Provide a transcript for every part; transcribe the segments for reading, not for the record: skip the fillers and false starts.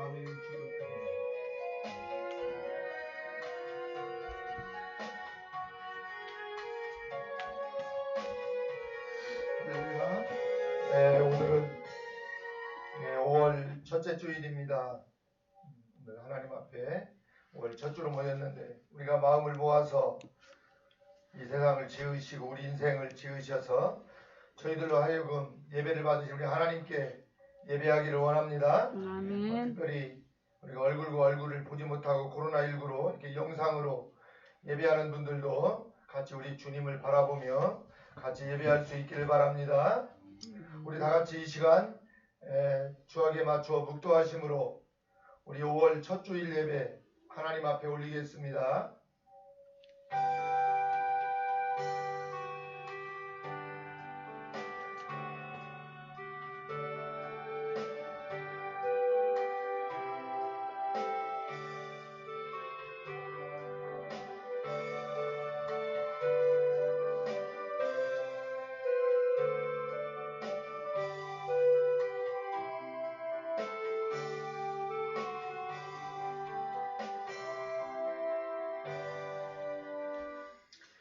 아멘. 네, 오늘은 5월 첫째 주일입니다. 오늘 하나님 앞에 5월 첫 주로 모였는데 우리가 마음을 모아서 이 세상을 지으시고 우리 인생을 지으셔서 저희들로 하여금 예배를 받으신 우리 하나님께 예배하기를 원합니다. 아멘. 특별히 우리가 얼굴과 얼굴을 보지 못하고 코로나19로 이렇게 영상으로 예배하는 분들도 같이 우리 주님을 바라보며 같이 예배할 수 있기를 바랍니다. 우리 다 같이 이 시간 주악에 맞추어 묵도하심으로 우리 5월 첫 주일 예배 하나님 앞에 올리겠습니다.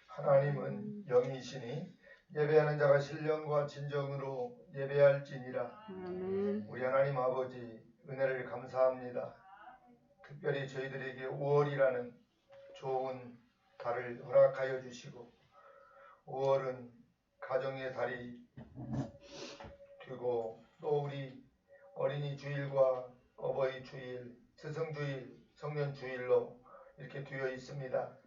하나님은 영이시니 예배하는 자가 신령과 진정으로 예배할지니라. 아멘. 우리 하나님 아버지 은혜를 감사합니다. 특별히 저희들에게 5월이라는 좋은 달을 허락하여 주시고 5월은 가정의 달이 되고 또 우리 어린이 주일과 어버이 주일, 스승 주일, 성년 주일로 이렇게 되어 있습니다.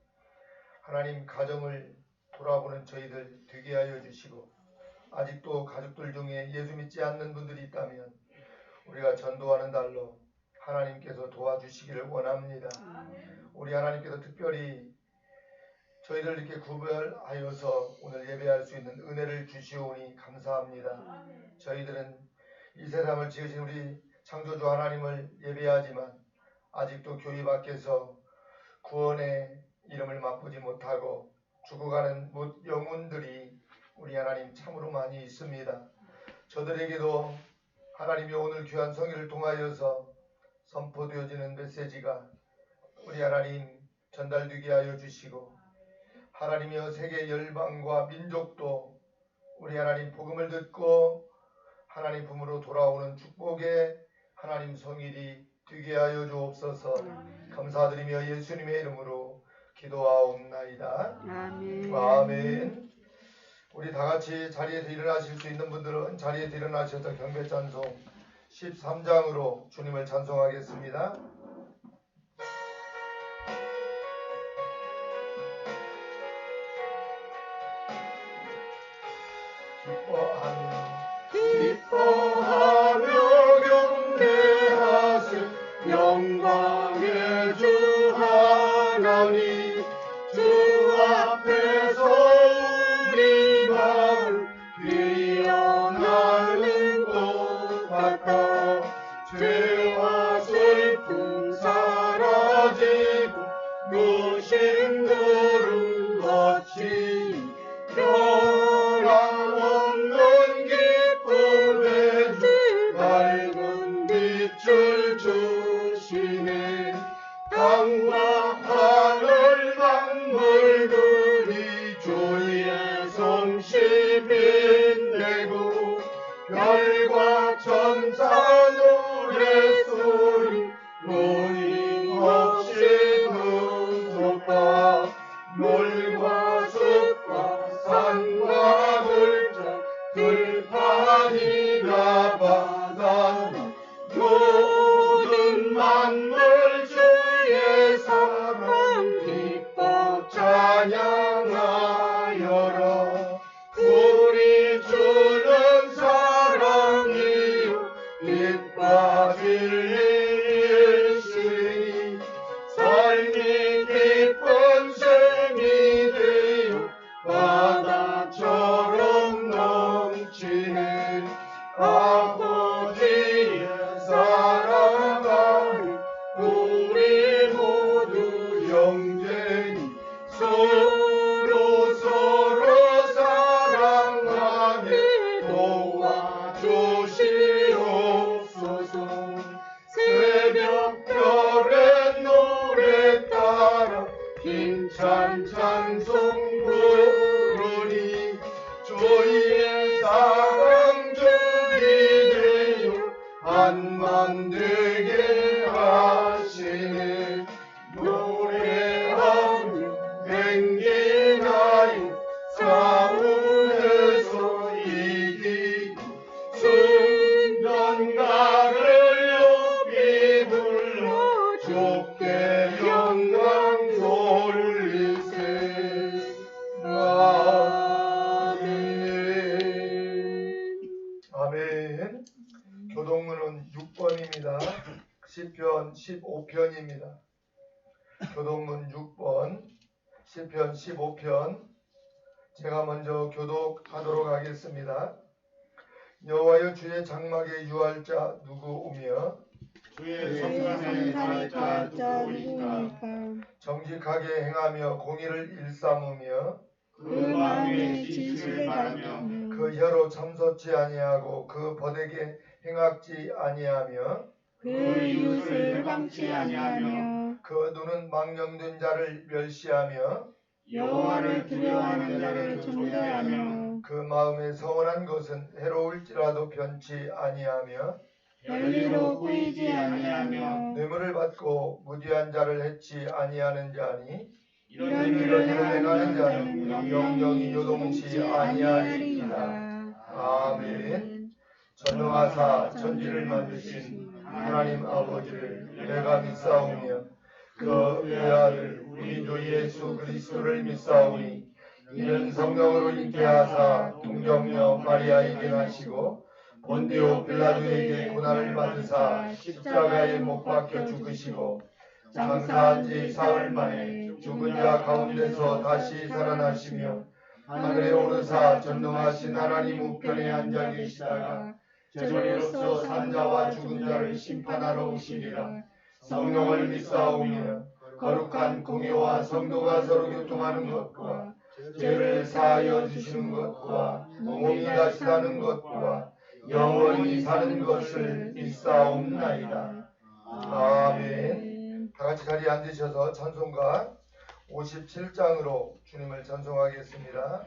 하나님 가정을 돌아보는 저희들 되게 하여 주시고 아직도 가족들 중에 예수 믿지 않는 분들이 있다면 우리가 전도하는 달로 하나님께서 도와주시기를 원합니다. 우리 하나님께서 특별히 저희들 이렇게 구별하여서 오늘 예배할 수 있는 은혜를 주시오니 감사합니다. 저희들은 이 세상을 지으신 우리 창조주 하나님을 예배하지만 아직도 교회 밖에서 구원의 이름을 맛보지 못하고 죽어가는 영혼들이 우리 하나님 참으로 많이 있습니다. 저들에게도 하나님이 오늘 귀한 성의를 통하여서 선포되어지는 메시지가 우리 하나님 전달되게 하여 주시고 하나님이여 세계 열방과 민족도 우리 하나님 복음을 듣고 하나님 품으로 돌아오는 축복의 하나님 성일이 되게 하여 주옵소서. 감사드리며 예수님의 이름으로 기도하옵나이다. 아멘. 아멘. 우리 다 같이 자리에서 일어나실 수 있는 분들은 자리에서 일어나셔서 경배 찬송 13장으로 주님을 찬송하겠습니다. 기뻐하며 경배하세 영광의 주 하나님 주 앞에서 우리 마음 피어나는 것 같아 죄와 슬픔 사라지고 무심들은 거치 변함없는 기쁨의 주 밝은 빛을 주시네 땅과 하늘 만물들이 주의 성시 빛내고 별과 천사 노래소리 노임없이 눈솟아 물과 숲과 산과 들정 들판이나 바다나 모든 만물 주의 사랑 기뻐 찬양하여라. 우리 주는 사랑이요 빛 빠질 일이시니 삶이 깊은 샘이 되어 바다처럼 넘치네. 아버지의 사랑하니 우리 모두 영쟁이 서로 사랑하니 도와주시옵소서. 만들게 하시네. 노래하며 행진하여 싸움에서 이기고 승전가를 높이 불러 주께 영광 돌리세. 아멘. 아멘. 교동문은 6번입니다. 시편 15편입니다. 교동문 6번, 시편 15편. 제가 먼저 교독하도록 하겠습니다. 여호와여, 주의 장막에 유할 자 누구 오며 주의 성산에 갈 자 누구이까. 정직하게 행하며 공의를 일삼으며 그 마음에 진실을 바라며 그 혀로 참소치 아니하고 그 벗에게 행악지 아니하며 그 이웃을 방치 아니하며 그 눈은 망령된 자를 멸시하며 여호와를 두려워하는 자를 존대하며 그 마음에 서원한 것은 해로울지라도 변치 아니하며 별리로 보이지 아니하며 뇌물을 받고 무지한 자를 해치 아니하는 자니 이런 이런 일을 일을 행하는 자는 행하는 영영이 요동치 아니하리이다. 아멘. 전능하사 천지를 만드신 하나님 아버지를 내가 믿사오며 그 외아들 우리 주 예수 그리스도를 믿사오니 이는 성령으로 잉태하사 동정녀 마리아에게 나시고 본디오 빌라도에게 고난을 받으사 십자가에 못 박혀 죽으시고 장사한 지 사흘 만에 죽은 자 가운데서 다시 살아나시며 하늘에 오르사 전능하신 하나님 우편에 앉아 계시다가 저리로서 산자와 죽은 자를 심판하러 오시리라. 성령을 믿사오며 거룩한 공의와 성도가 서로 교통하는 것과 죄를 사하여 주시는 것과 몸이 다시 사는 것과 영원히 사는 것을 믿사옵나이다. 아멘. 다 같이 자리에 앉으셔서 찬송가 57장으로 주님을 찬송하겠습니다.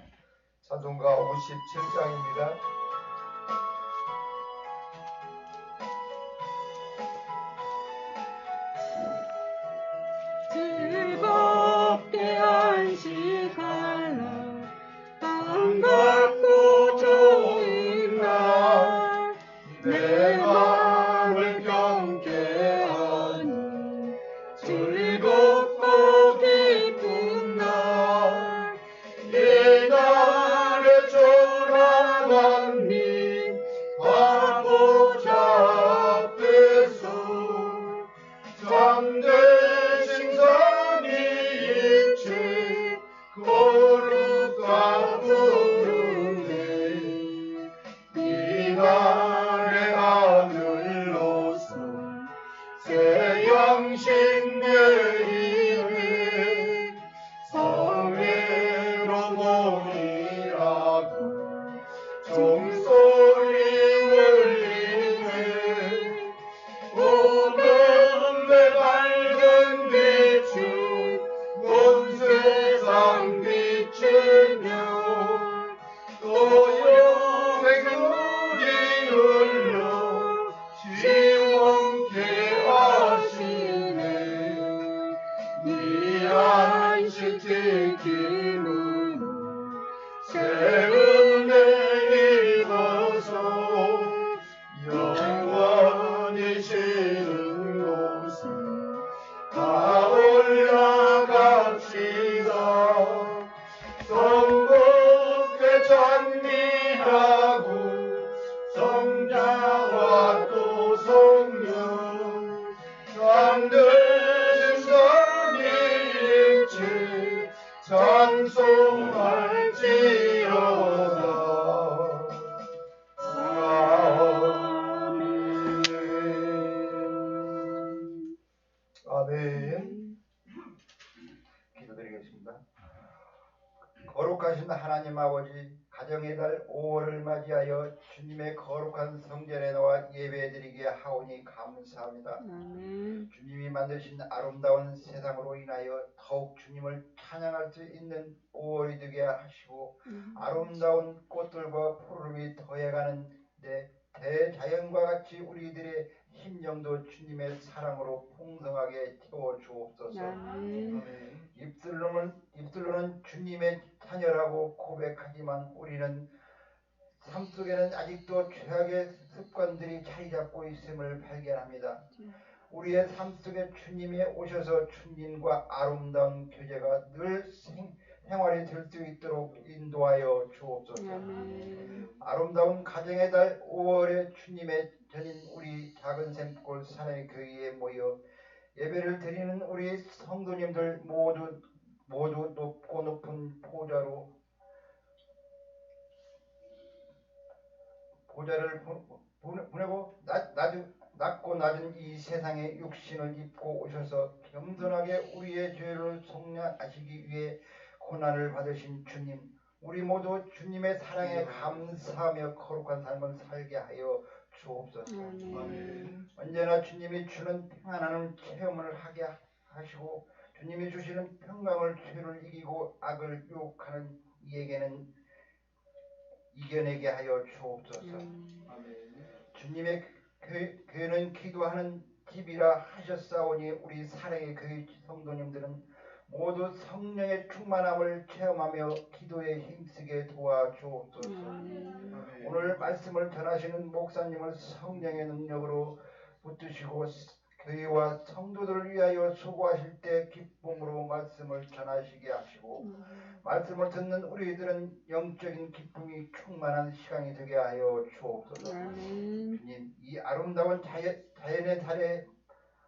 찬송가 57장입니다. 즐겁게 안식하라 반갑고 좋은 날 내 마음을 경계하니 즐겁고 기쁜 날 이날의 초라한 미 바보자 앞에서 잠드신 성이 일체 거룩한 부르네. 이날의 아들로서 새 양식 내리네. 성회로 모이라고 종소리 울리네. 오금의 밝은 빛은 온 세상 비추며 또 영생물이 흘러 시원케 하시네. 이 안식 지킴으로 새 은혜 입어서 영원히 쉬는 곳에 다 올라갑시다. 성복에 찬미하고 성자와 또 성령 잠드신 성일체 찬송할지어다. 아멘. 기도드리겠습니다. 거룩하신 하나님 아버지, 가정의 달 5월을 맞이하여 주님의 거룩한 성전에 나와 예배드리게 하오니 감사합니다. 아멘. 주님이 만드신 아름다운 세상으로 인하여 더욱 주님을 찬양할 수 있는 5월이 되게 하시고 아름다운 꽃들과 푸르름이 더해가는 데 대자연과 같이 우리들의 심령도 주님의 사랑으로 풍성하게 채워 주옵소서. 아멘. 입술로는 주님의 자녀라고 고백하지만 우리는 삶 속에는 아직도 죄악의 습관들이 자리 잡고 있음을 발견합니다. 우리의 삶 속에 주님이 오셔서 주님과 아름다운 교제가 늘 생활이 될 수 있도록 인도하여 주옵소서. 아름다운 가정의 달 5월에 주님의 전인 우리 작은 샘골 산의 교회에 모여 예배를 드리는 우리 성도님들 모두 높고 높은 보좌를 보내고 낮고 낮은 이 세상의 육신을 입고 오셔서 겸손하게 우리의 죄를 속량하시기 위해 고난을 받으신 주님, 우리 모두 주님의 사랑에 감사하며 거룩한 삶을 살게 하여 주옵소서. 언제나 주님이 주는 평안한 체험을 하게 하시고 주님이 주시는 평강을 죄를 이기고 악을 유혹하는 이에게는 이겨내게 하여 주옵소서. 주님의 교회는 기도하는 집이라 하셨사오니 우리 사랑의 교회 성도님들은 모두 성령의 충만함을 체험하며 기도에 힘쓰게 도와주옵소서. 오늘 말씀을 전하시는 목사님을 성령의 능력으로 붙드시고 교회와 성도들을 위하여 수고하실 때 기쁨으로 말씀을 전하시게 하시고 말씀을 듣는 우리들은 영적인 기쁨이 충만한 시간이 되게 하여 주옵소서. 주님, 이 아름다운 자연의 달에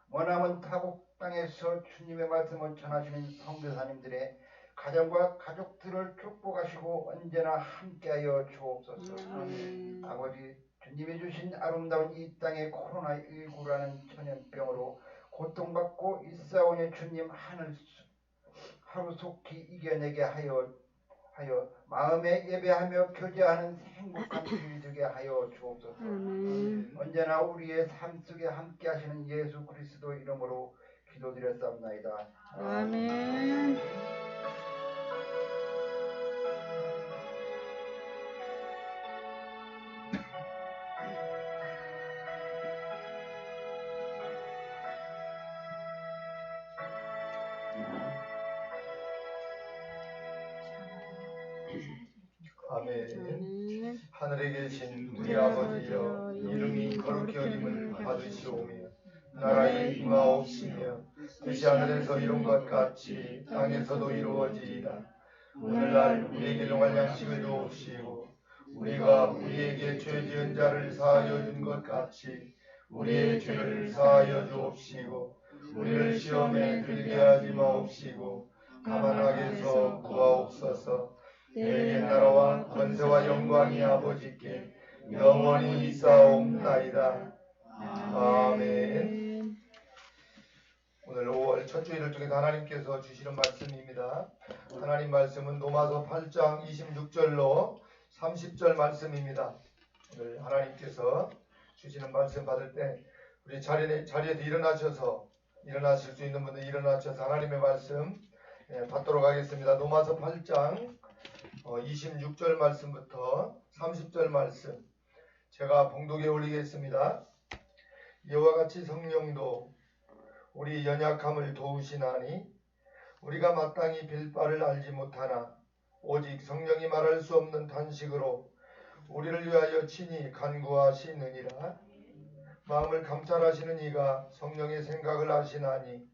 머나먼 타국 땅에서 주님의 말씀을 전하시는 성교사님들의 가정과 가족들을 축복하시고 언제나 함께하여 주옵소서. 아버지, 주님이 주신 아름다운 이 땅의 코로나19라는 전염병으로 고통받고 있사오니 주님 하루속히 이겨내게 하여 마음에 예배하며 교제하는 행복한 주일 되게 하여 주옵소서. 언제나 우리의 삶 속에 함께 하시는 예수 그리스도 이름으로 기도드렸사옵나이다. 아멘. 아멘. 하늘에 계신 우리 아버지여, 이름이 거룩히 여김을 받으시오며 나라의 임하옵시며 뜻이 하늘에서 이룬 것 같이 땅에서도 이루어지이다. 오늘날 우리에게 일용할 양식을 주옵시고 우리가 우리에게 죄 지은 자를 사하여 준 것 같이 우리의 죄를 사하여 주옵시고 우리를 시험에 들게 하지 마옵시고 다만 악에서 구하옵소서. 내게 나라와 권세와 영광이 아버지께 영원히 있사옵나이다. 아멘. 오늘 5월 첫 주일을 통해 하나님께서 주시는 말씀입니다. 하나님 말씀은 로마서 8장 26절로 30절 말씀입니다. 오늘 하나님께서 주시는 말씀 받을 때 우리 자리에서 일어나실 수 있는 분들 일어나셔서 하나님의 말씀 받도록 하겠습니다. 로마서 8장 26절 말씀부터 30절 말씀 제가 봉독에 올리겠습니다. 이와 같이 성령도 우리 연약함을 도우시나니 우리가 마땅히 빌 바를 알지 못하나 오직 성령이 말할 수 없는 단식으로 우리를 위하여 친히 간구하시느니라. 마음을 감찰하시는 이가 성령의 생각을 아시나니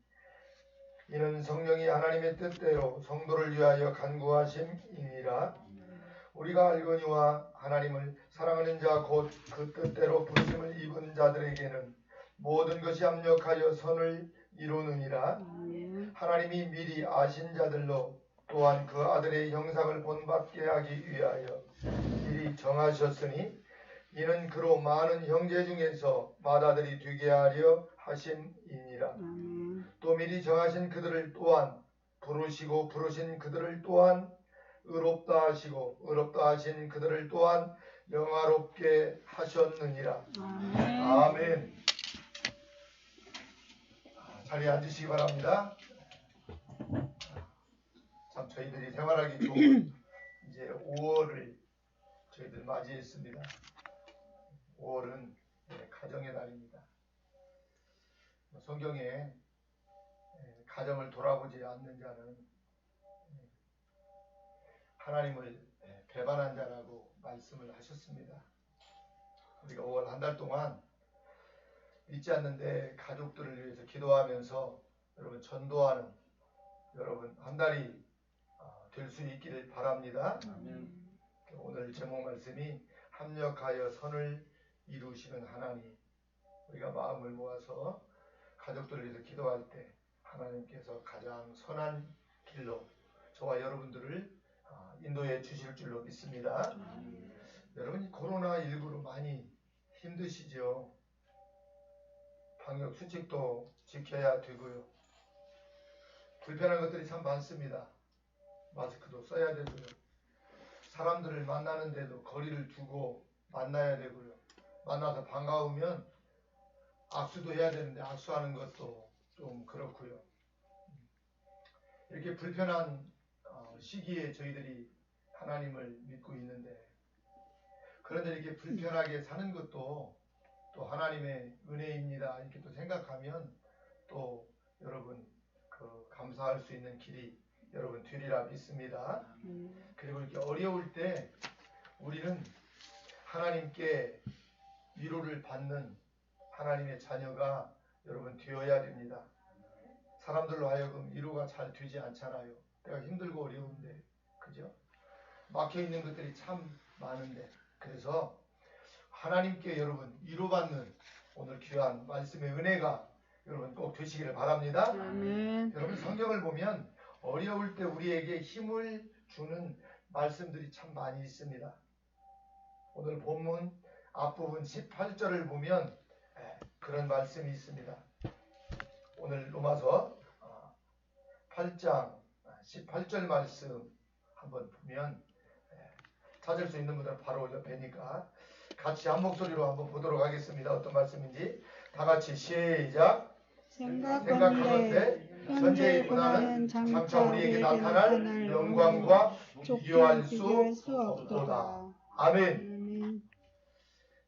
이는 성령이 하나님의 뜻대로 성도를 위하여 간구하심이니라. 우리가 알거니와 하나님을 사랑하는 자 곧 그 뜻대로 부르심을 입은 자들에게는 모든 것이 합력하여 선을 이루느니라. 하나님이 미리 아신 자들로 또한 그 아들의 형상을 본받게 하기 위하여 미리 정하셨으니 이는 그로 많은 형제 중에서 맏아들이 되게 하려 하심이니라. 또 미리 정하신 그들을 또한 부르시고 부르신 그들을 또한 의롭다 하시고 의롭다 하신 그들을 또한 영화롭게 하셨느니라. 아멘. 자리에 앉으시기 바랍니다. 참 저희들이 생활하기 좋은 이제 5월을 저희들 맞이했습니다. 5월은 가정의 날입니다. 성경에 가정을 돌아보지 않는 자는 하나님을 배반한 자라고 말씀을 하셨습니다. 우리가 5월 한 달 동안 믿지 않는데 가족들을 위해서 기도하면서 여러분 전도하는 여러분 한 달이 될 수 있기를 바랍니다. 오늘 제목 말씀이 합력하여 선을 이루시는 하나님. 우리가 마음을 모아서 가족들을 위해서 기도할 때 하나님께서 가장 선한 길로 저와 여러분들을 인도해 주실 줄로 믿습니다. 여러분 코로나19로 많이 힘드시죠? 방역 수칙도 지켜야 되고요. 불편한 것들이 참 많습니다. 마스크도 써야 되고요. 사람들을 만나는데도 거리를 두고 만나야 되고요. 만나서 반가우면 악수도 해야 되는데 악수하는 것도 좀 그렇고요. 이렇게 불편한 시기에 저희들이 하나님을 믿고 있는데, 그런데 이렇게 불편하게 사는 것도 또 하나님의 은혜입니다. 이렇게 또 생각하면 또 여러분 감사할 수 있는 길이 여러분 되리라 믿습니다. 그리고 이렇게 어려울 때 우리는 하나님께 위로를 받는 하나님의 자녀가 여러분 되어야 됩니다. 사람들로 하여금 위로가 잘 되지 않잖아요. 내가 힘들고 어려운데, 그죠? 막혀있는 것들이 참 많은데, 그래서 하나님께 여러분 위로받는 오늘 귀한 말씀의 은혜가 여러분 꼭 되시기를 바랍니다. 여러분 성경을 보면 어려울 때 우리에게 힘을 주는 말씀들이 참 많이 있습니다. 오늘 본문 앞부분 18절을 보면 그런 말씀이 있습니다. 오늘 로마서 8장 18절 말씀 한번 보면 찾을 수 있는 분들은 바로 옆에니까 같이 한 목소리로 한번 보도록 하겠습니다. 어떤 말씀인지 다 같이 시작. 생각하건대 현재의 고난은 장차 우리에게 나타날 영광과 비교할 수 없도다. 아멘.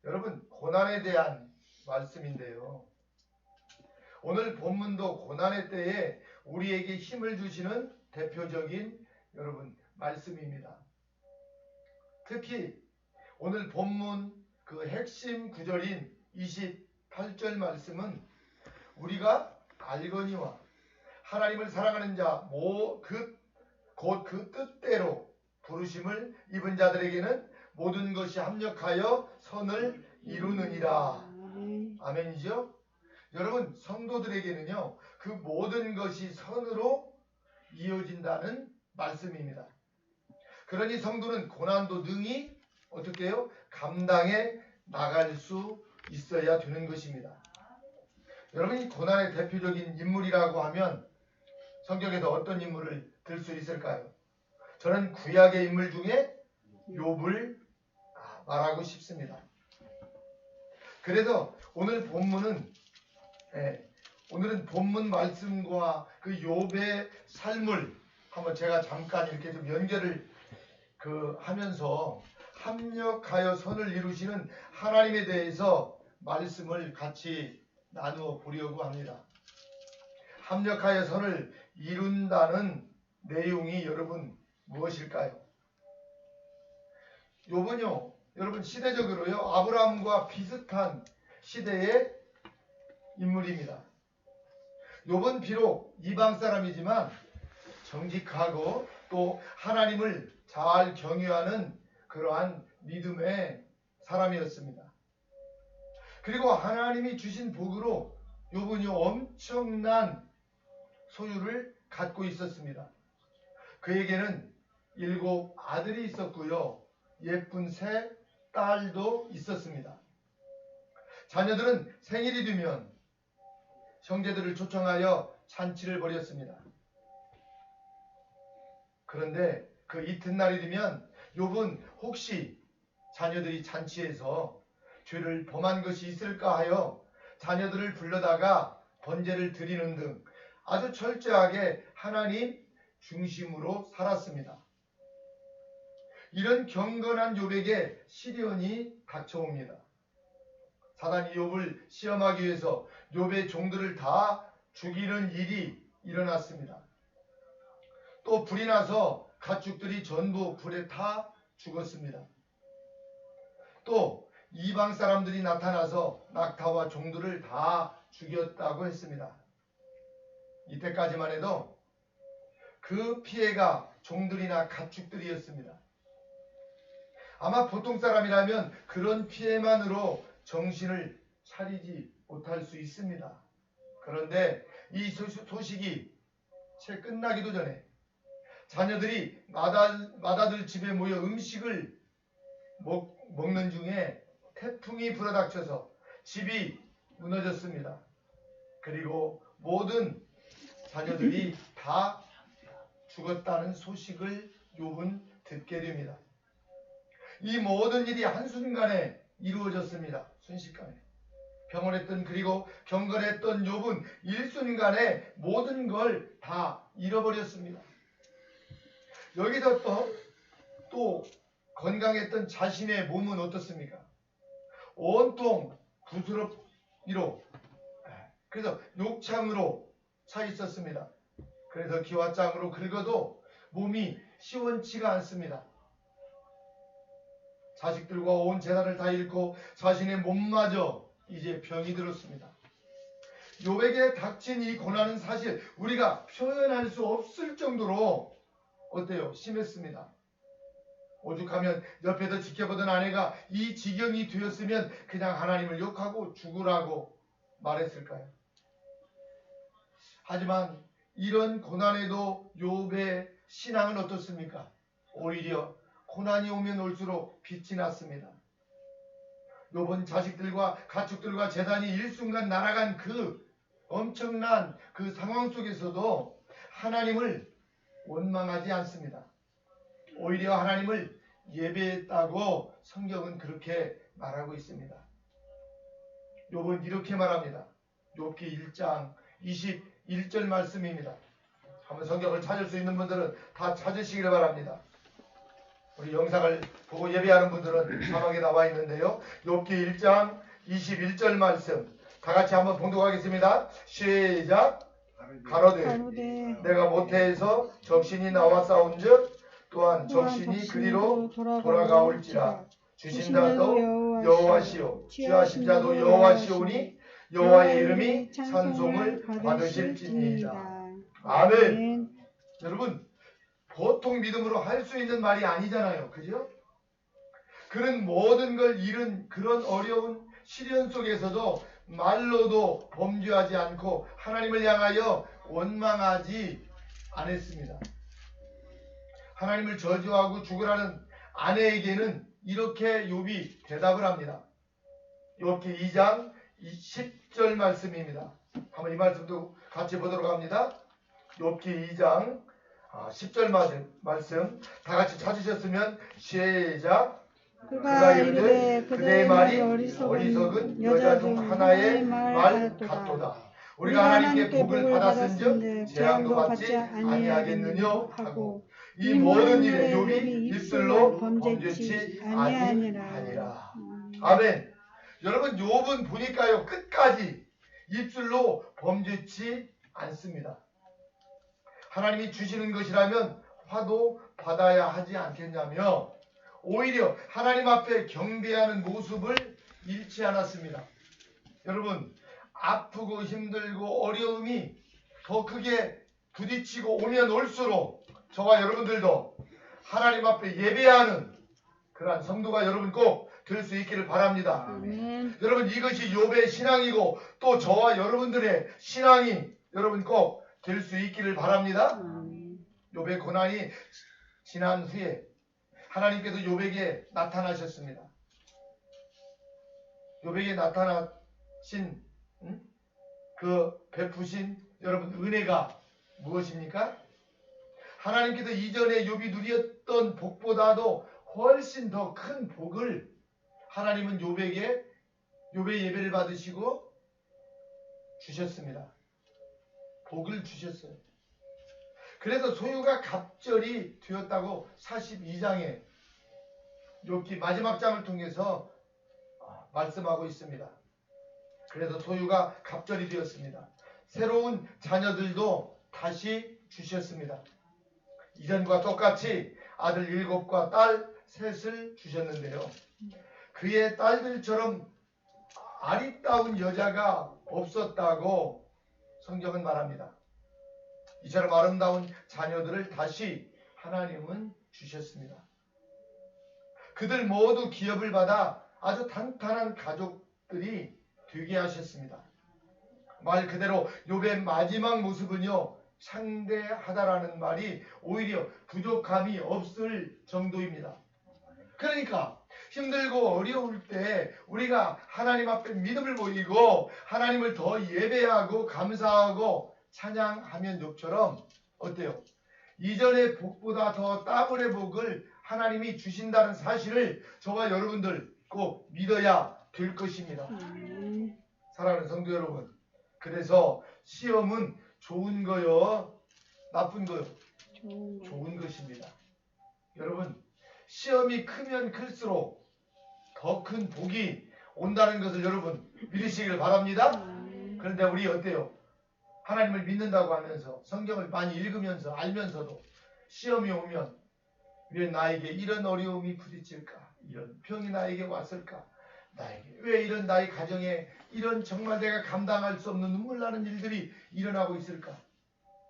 여러분 고난에 대한 말씀인데요. 오늘 본문도 고난의 때에 우리에게 힘을 주시는 대표적인 여러분 말씀입니다. 특히 오늘 본문 그 핵심 구절인 28절 말씀은 우리가 알거니와 하나님을 사랑하는 자 곧 그 뜻대로 부르심을 입은 자들에게는 모든 것이 합력하여 선을 이루느니라. 아멘이죠? 여러분 성도들에게는요 그 모든 것이 선으로 이어진다는 말씀입니다. 그러니 성도는 고난도 능히 어떻게 해요? 감당해 나갈 수 있어야 되는 것입니다. 여러분이 고난의 대표적인 인물이라고 하면 성경에서 어떤 인물을 들 수 있을까요? 저는 구약의 인물 중에 욥을 말하고 싶습니다. 그래서 오늘은 본문 말씀과 그 욥의 삶을 한번 제가 잠깐 이렇게 좀 연결을 하면서 합력하여 선을 이루시는 하나님에 대해서 말씀을 같이 나누어 보려고 합니다. 합력하여 선을 이룬다는 내용이 여러분 무엇일까요? 욥은요 여러분 시대적으로요 아브라함과 비슷한 시대의 인물입니다. 욥은 비록 이방 사람이지만 정직하고 또 하나님을 잘 경유하는 그러한 믿음의 사람이었습니다. 그리고 하나님이 주신 복으로 욥은요 엄청난 소유를 갖고 있었습니다. 그에게는 7 아들이 있었고요. 예쁜 3 딸도 있었습니다. 자녀들은 생일이 되면 형제들을 초청하여 잔치를 벌였습니다. 그런데 그 이튿날이 되면 욥은 혹시 자녀들이 잔치에서 죄를 범한 것이 있을까 하여 자녀들을 불러다가 번제를 드리는 등 아주 철저하게 하나님 중심으로 살았습니다. 이런 경건한 욥에게 시련이 닥쳐옵니다. 사단이 욥을 시험하기 위해서 욥의 종들을 다 죽이는 일이 일어났습니다. 또 불이 나서 가축들이 전부 불에 타 죽었습니다. 또 이방 사람들이 나타나서 낙타와 종들을 다 죽였다고 했습니다. 이때까지만 해도 그 피해가 종들이나 가축들이었습니다. 아마 보통 사람이라면 그런 피해만으로 정신을 차리지 못할 수 있습니다. 그런데 이 소식이 채 끝나기도 전에 자녀들이 마다들 집에 모여 음식을 먹는 중에 태풍이 불어닥쳐서 집이 무너졌습니다. 그리고 모든 자녀들이 다 죽었다는 소식을 욥은 듣게 됩니다. 이 모든 일이 한순간에 이루어졌습니다. 순식간에. 평온했던 그리고 경건했던 욥은 일순간에 모든 걸 다 잃어버렸습니다. 여기서 또 건강했던 자신의 몸은 어떻습니까? 온통 부스러기로, 그래서 욕창으로 차 있었습니다. 그래서 기와장으로 긁어도 몸이 시원치가 않습니다. 자식들과 온 재산을 다 잃고 자신의 몸마저 이제 병이 들었습니다. 욥에게 닥친 이 고난은 사실 우리가 표현할 수 없을 정도로 어때요? 심했습니다. 오죽하면 옆에서 지켜보던 아내가 이 지경이 되었으면 그냥 하나님을 욕하고 죽으라고 말했을까요? 하지만 이런 고난에도 욥의 신앙은 어떻습니까? 오히려 고난이 오면 올수록 빛이 났습니다. 욥은 자식들과 가축들과 재산이 일순간 날아간 그 엄청난 그 상황 속에서도 하나님을 원망하지 않습니다. 오히려 하나님을 예배했다고 성경은 그렇게 말하고 있습니다. 욥은 이렇게 말합니다. 욥기 1장 21절 말씀입니다. 한번 성경을 찾을 수 있는 분들은 다 찾으시기를 바랍니다. 우리 영상을 보고 예배하는 분들은 자막에 나와 있는데요. 욥기 1장 21절 말씀 다 같이 한번 봉독하겠습니다. 시작. 가로되 내가 모태에서 적신이 나와 싸운즉 또한 적신이 그리로 돌아가올지라. 주신 자도 여호와시오 취하신 자도 여호와시오니 여호와의 이름이 찬송을 받으실지니이다. 아멘. 여러분, 보통 믿음으로 할 수 있는 말이 아니잖아요. 그죠? 그런 모든 걸 잃은 그런 어려운 시련 속에서도 말로도 범죄하지 않고 하나님을 향하여 원망하지 않았습니다. 하나님을 저주하고 죽으라는 아내에게는 이렇게 욥이 대답을 합니다. 욥기 2장 10절 말씀입니다. 한번 이 말씀도 같이 보도록 합니다. 욥기 2장 10절 말씀 다 같이 찾으셨으면 시작. 그가 이르되 그대의 말이 어리석은 여자 중 하나의 말 같도다. 우리가 하나님께 복을 받았은즉 재앙도 받지 아니하겠느냐 하고 이 모든 일에 욥이 입술로 범죄치 아니하니라. 아멘. 여러분, 욥은 보니까요 끝까지 입술로 범죄치 않습니다. 하나님이 주시는 것이라면 화도 받아야 하지 않겠냐며 오히려 하나님 앞에 경배하는 모습을 잃지 않았습니다. 여러분, 아프고 힘들고 어려움이 더 크게 부딪히고 오면 올수록 저와 여러분들도 하나님 앞에 예배하는 그러한 성도가 여러분 꼭 될 수 있기를 바랍니다. 여러분, 이것이 욥의 신앙이고 또 저와 여러분들의 신앙이 여러분 꼭 될 수 있기를 바랍니다. 욥의 고난이 지난 후에 하나님께서 욥에게 나타나셨습니다. 욥에게 나타나신 그 베푸신 여러분 은혜가 무엇입니까? 하나님께서 이전에 욥이 누렸던 복보다도 훨씬 더 큰 복을 하나님은 욥의 예배를 받으시고 주셨습니다. 복을 주셨어요. 그래서 소유가 갑절이 되었다고 42장에 욥기 마지막 장을 통해서 말씀하고 있습니다. 그래서 소유가 갑절이 되었습니다. 새로운 자녀들도 다시 주셨습니다. 이전과 똑같이 아들 7과 딸 3을 주셨는데요. 그의 딸들처럼 아리따운 여자가 없었다고 성경은 말합니다. 이처럼 아름다운 자녀들을 다시 하나님은 주셨습니다. 그들 모두 기업을 받아 아주 탄탄한 가족들이 되게 하셨습니다. 말 그대로 욥의 마지막 모습은요, 창대하다라는 말이 오히려 부족함이 없을 정도입니다. 그러니까 힘들고 어려울 때 우리가 하나님 앞에 믿음을 보이고 하나님을 더 예배하고 감사하고 찬양하면 욥처럼 어때요? 이전의 복보다 더 더블의 복을 하나님이 주신다는 사실을 저와 여러분들 꼭 믿어야 될 것입니다. 사랑하는 성도 여러분, 그래서 시험은 좋은 거요, 나쁜 거요? 좋은 것입니다. 여러분, 시험이 크면 클수록 더 큰 복이 온다는 것을 여러분 믿으시길 바랍니다. 그런데 우리 어때요? 하나님을 믿는다고 하면서 성경을 많이 읽으면서 알면서도 시험이 오면 왜 나에게 이런 어려움이 부딪힐까? 이런 병이 나에게 왔을까? 나에게 왜 이런 나의 가정에 이런 정말 내가 감당할 수 없는 눈물 나는 일들이 일어나고 있을까?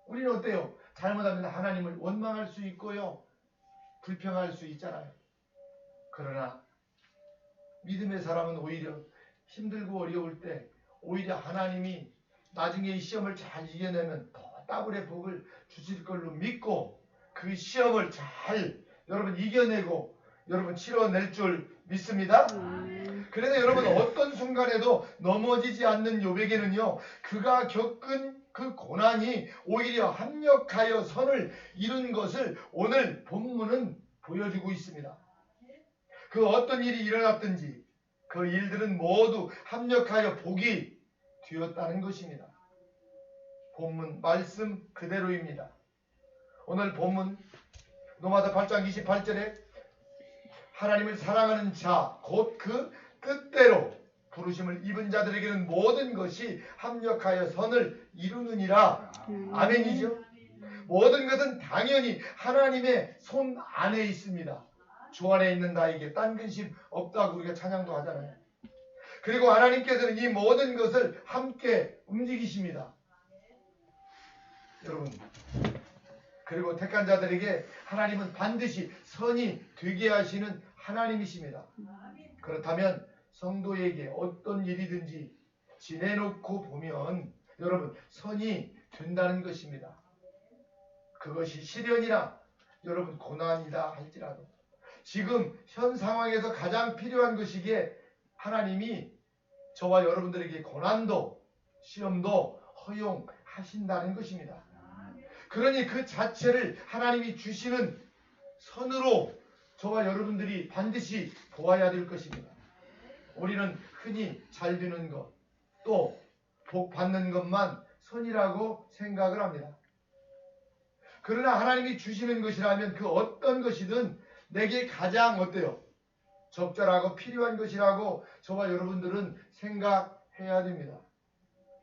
우리는 어때요? 잘못하면 하나님을 원망할 수 있고요, 불평할 수 있잖아요. 그러나 믿음의 사람은 오히려 힘들고 어려울 때 오히려 하나님이 나중에 이 시험을 잘 이겨내면 더 더블의 복을 주실 걸로 믿고 그 시험을 잘 여러분 이겨내고 여러분 치러낼 줄 믿습니다. 그래서 여러분 어떤 순간에도 넘어지지 않는 욥에게는요, 그가 겪은 그 고난이 오히려 합력하여 선을 이룬 것을 오늘 본문은 보여주고 있습니다. 그 어떤 일이 일어났든지 그 일들은 모두 합력하여 복이 되었다는 것입니다. 본문 말씀 그대로입니다. 오늘 본문 로마서 8장 28절에 하나님을 사랑하는 자 곧 그 뜻대로 부르심을 입은 자들에게는 모든 것이 합력하여 선을 이루느니라. 아멘이죠. 모든 것은 당연히 하나님의 손 안에 있습니다. 주 안에 있는 나에게 딴 근심 없다고 우리가 찬양도 하잖아요. 그리고 하나님께서는 이 모든 것을 함께 움직이십니다. 여러분, 그리고 택한 자들에게 하나님은 반드시 선이 되게 하시는 하나님이십니다. 그렇다면 성도에게 어떤 일이든지 지내놓고 보면 여러분 선이 된다는 것입니다. 그것이 시련이나 여러분 고난이다 할지라도 지금 현 상황에서 가장 필요한 것이기에 하나님이 저와 여러분들에게 고난도 시험도 허용하신다는 것입니다. 그러니 그 자체를 하나님이 주시는 선으로 저와 여러분들이 반드시 보아야 될 것입니다. 우리는 흔히 잘 되는 것, 또 복 받는 것만 선이라고 생각을 합니다. 그러나 하나님이 주시는 것이라면 그 어떤 것이든 내게 가장 어때요? 적절하고 필요한 것이라고 저와 여러분들은 생각해야 됩니다.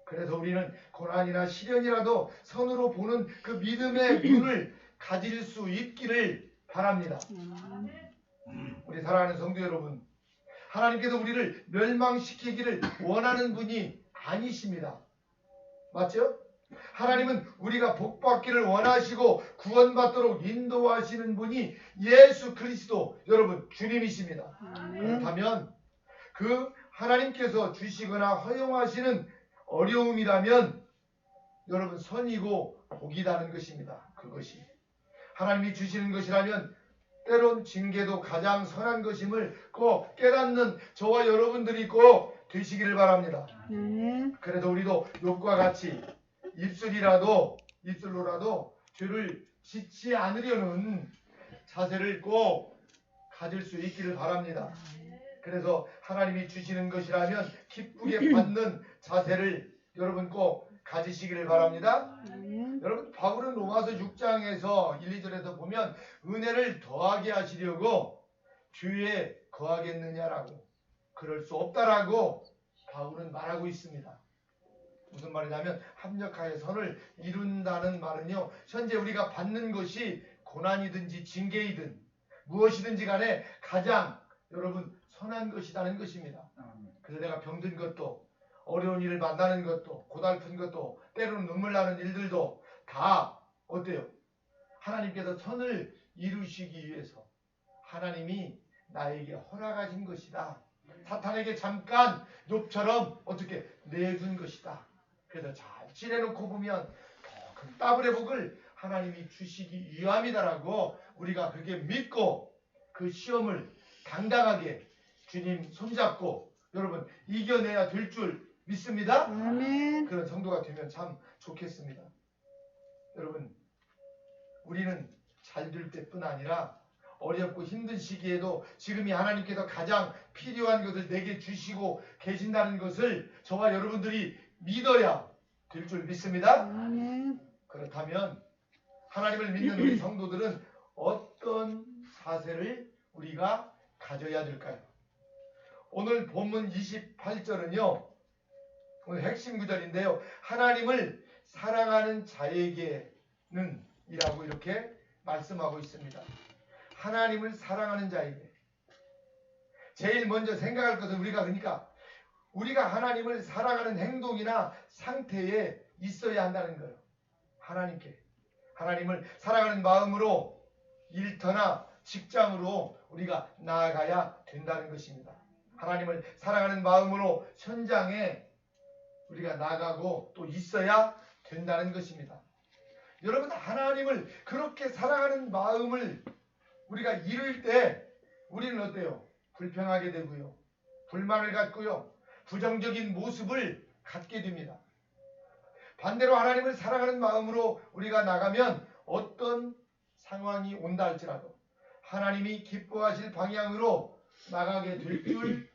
그래서 우리는 고난이나 시련이라도 선으로 보는 그 믿음의 눈을 가질 수 있기를 바랍니다. 우리 사랑하는 성도 여러분, 하나님께서 우리를 멸망시키기를 원하는 분이 아니십니다. 맞죠? 하나님은 우리가 복받기를 원하시고 구원받도록 인도하시는 분이 예수 그리스도 여러분 주님이십니다. 그렇다면 그 하나님께서 주시거나 허용하시는 어려움이라면 여러분 선이고 복이라는 것입니다. 그것이 하나님이 주시는 것이라면 때론 징계도 가장 선한 것임을 꼭 깨닫는 저와 여러분들이 꼭 되시기를 바랍니다. 그래도 우리도 욥과 같이 입술로라도 죄를 짓지 않으려는 자세를 꼭 가질 수 있기를 바랍니다. 그래서 하나님이 주시는 것이라면 기쁘게 받는 자세를 여러분 꼭 가지시기를 바랍니다. 여러분 바울은 로마서 6장에서 1, 2절에서 보면 은혜를 더하게 하시려고 죄에 거하겠느냐라고 그럴 수 없다라고 바울은 말하고 있습니다. 무슨 말이냐면 합력하여 선을 이룬다는 말은요, 현재 우리가 받는 것이 고난이든지 징계이든 무엇이든지 간에 가장 여러분 선한 것이라는 것입니다. 그래서 내가 병든 것도 어려운 일을 만나는 것도 고달픈 것도 때로는 눈물 나는 일들도 다 어때요? 하나님께서 선을 이루시기 위해서 하나님이 나에게 허락하신 것이다. 사탄에게 잠깐 욥처럼 어떻게 내준 것이다. 그래서 잘 지내놓고 보면 더 큰 더블의 복을 하나님이 주시기 위함이다라고 우리가 그렇게 믿고 그 시험을 당당하게 주님 손잡고 여러분 이겨내야 될 줄 믿습니다. 아멘. 그런 성도가 되면 참 좋겠습니다. 여러분 우리는 잘 될 때뿐 아니라 어렵고 힘든 시기에도 지금이 하나님께서 가장 필요한 것을 내게 주시고 계신다는 것을 저와 여러분들이 믿어야 될 줄 믿습니다. 아멘. 그렇다면 하나님을 믿는 우리 성도들은 어떤 자세를 우리가 가져야 될까요? 오늘 본문 28절은요. 오늘 핵심 구절인데요. 하나님을 사랑하는 자에게는 이라고 이렇게 말씀하고 있습니다. 하나님을 사랑하는 자에게. 제일 먼저 생각할 것은 우리가 하나님을 사랑하는 행동이나 상태에 있어야 한다는 거예요. 하나님을 사랑하는 마음으로 일터나 직장으로 우리가 나아가야 된다는 것입니다. 하나님을 사랑하는 마음으로 현장에 우리가 나가고 또 있어야 된다는 것입니다. 여러분 하나님을 그렇게 사랑하는 마음을 우리가 이룰 때 우리는 어때요? 불평하게 되고요. 불만을 갖고요. 부정적인 모습을 갖게 됩니다. 반대로 하나님을 사랑하는 마음으로 우리가 나가면 어떤 상황이 온다 할지라도 하나님이 기뻐하실 방향으로 나가게 될 줄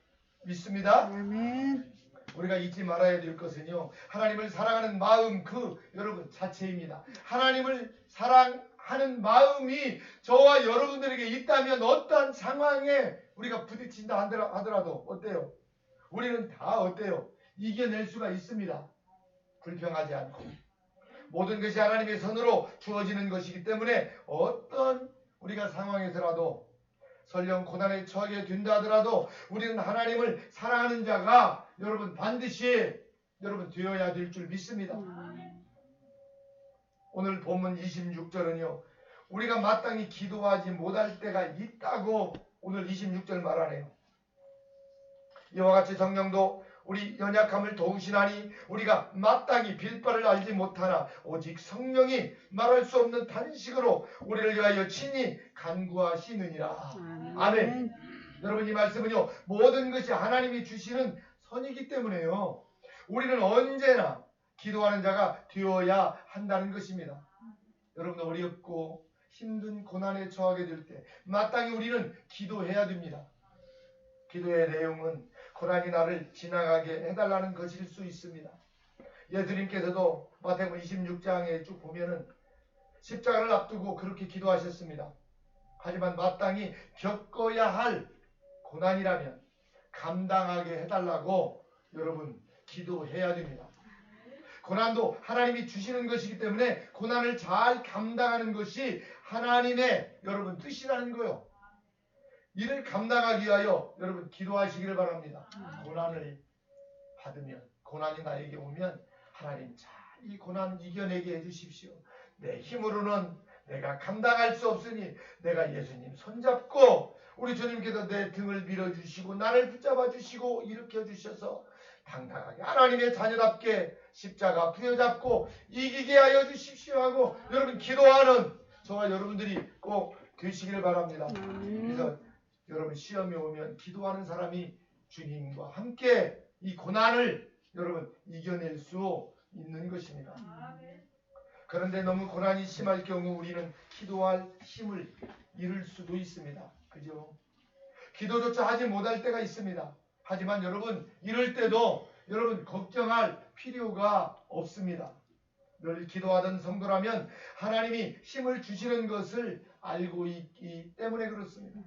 믿습니다. 아멘. 우리가 잊지 말아야 될 것은요. 하나님을 사랑하는 마음 여러분 자체입니다. 하나님을 사랑하는 마음이 저와 여러분들에게 있다면 어떠한 상황에 우리가 부딪힌다 하더라도 어때요? 우리는 다 어때요? 이겨낼 수가 있습니다. 불평하지 않고 모든 것이 하나님의 선으로 주어지는 것이기 때문에 어떤 우리가 상황에서라도 설령 고난에 처하게 된다 하더라도 우리는 하나님을 사랑하는 자가 여러분 반드시 여러분 되어야 될 줄 믿습니다. 오늘 본문 26절은요. 우리가 마땅히 기도하지 못할 때가 있다고 오늘 26절 말하네요. 이와 같이 성령도 우리 연약함을 도우시나니 우리가 마땅히 빌 바를 알지 못하나 오직 성령이 말할 수 없는 탄식으로 우리를 위하여 친히 간구하시느니라. 아멘. 여러분 이 말씀은요. 모든 것이 하나님이 주시는 선이기 때문에요. 우리는 언제나 기도하는 자가 되어야 한다는 것입니다. 여러분 어렵고 힘든 고난에 처하게 될 때 마땅히 우리는 기도해야 됩니다. 기도의 내용은 고난이 나를 지나가게 해달라는 것일 수 있습니다. 예수님께서도 마태복음 26장에 쭉 보면은 십자가를 앞두고 그렇게 기도하셨습니다. 하지만 마땅히 겪어야 할 고난이라면 감당하게 해달라고 여러분 기도해야 됩니다. 고난도 하나님이 주시는 것이기 때문에 고난을 잘 감당하는 것이 하나님의 여러분 뜻이라는 거요. 이를 감당하기 위하여 여러분 기도하시기를 바랍니다. 고난을 받으면 고난이 나에게 오면 하나님 잘 이 고난 이겨내게 해주십시오. 내 힘으로는 내가 감당할 수 없으니 내가 예수님 손잡고 우리 주님께서 내 등을 밀어주시고 나를 붙잡아 주시고 일으켜 주셔서 당당하게 하나님의 자녀답게 십자가 부여잡고 이기게 하여 주십시오 하고 여러분 기도하는 저와 여러분들이 꼭 되시기를 바랍니다. 그래서 여러분 시험이 오면 기도하는 사람이 주님과 함께 이 고난을 여러분 이겨낼 수 있는 것입니다. 그런데 너무 고난이 심할 경우 우리는 기도할 힘을 잃을 수도 있습니다. 그죠? 기도조차 하지 못할 때가 있습니다. 하지만 여러분 이럴 때도 여러분 걱정할 필요가 없습니다. 늘 기도하던 성도라면 하나님이 힘을 주시는 것을 알고 있기 때문에 그렇습니다.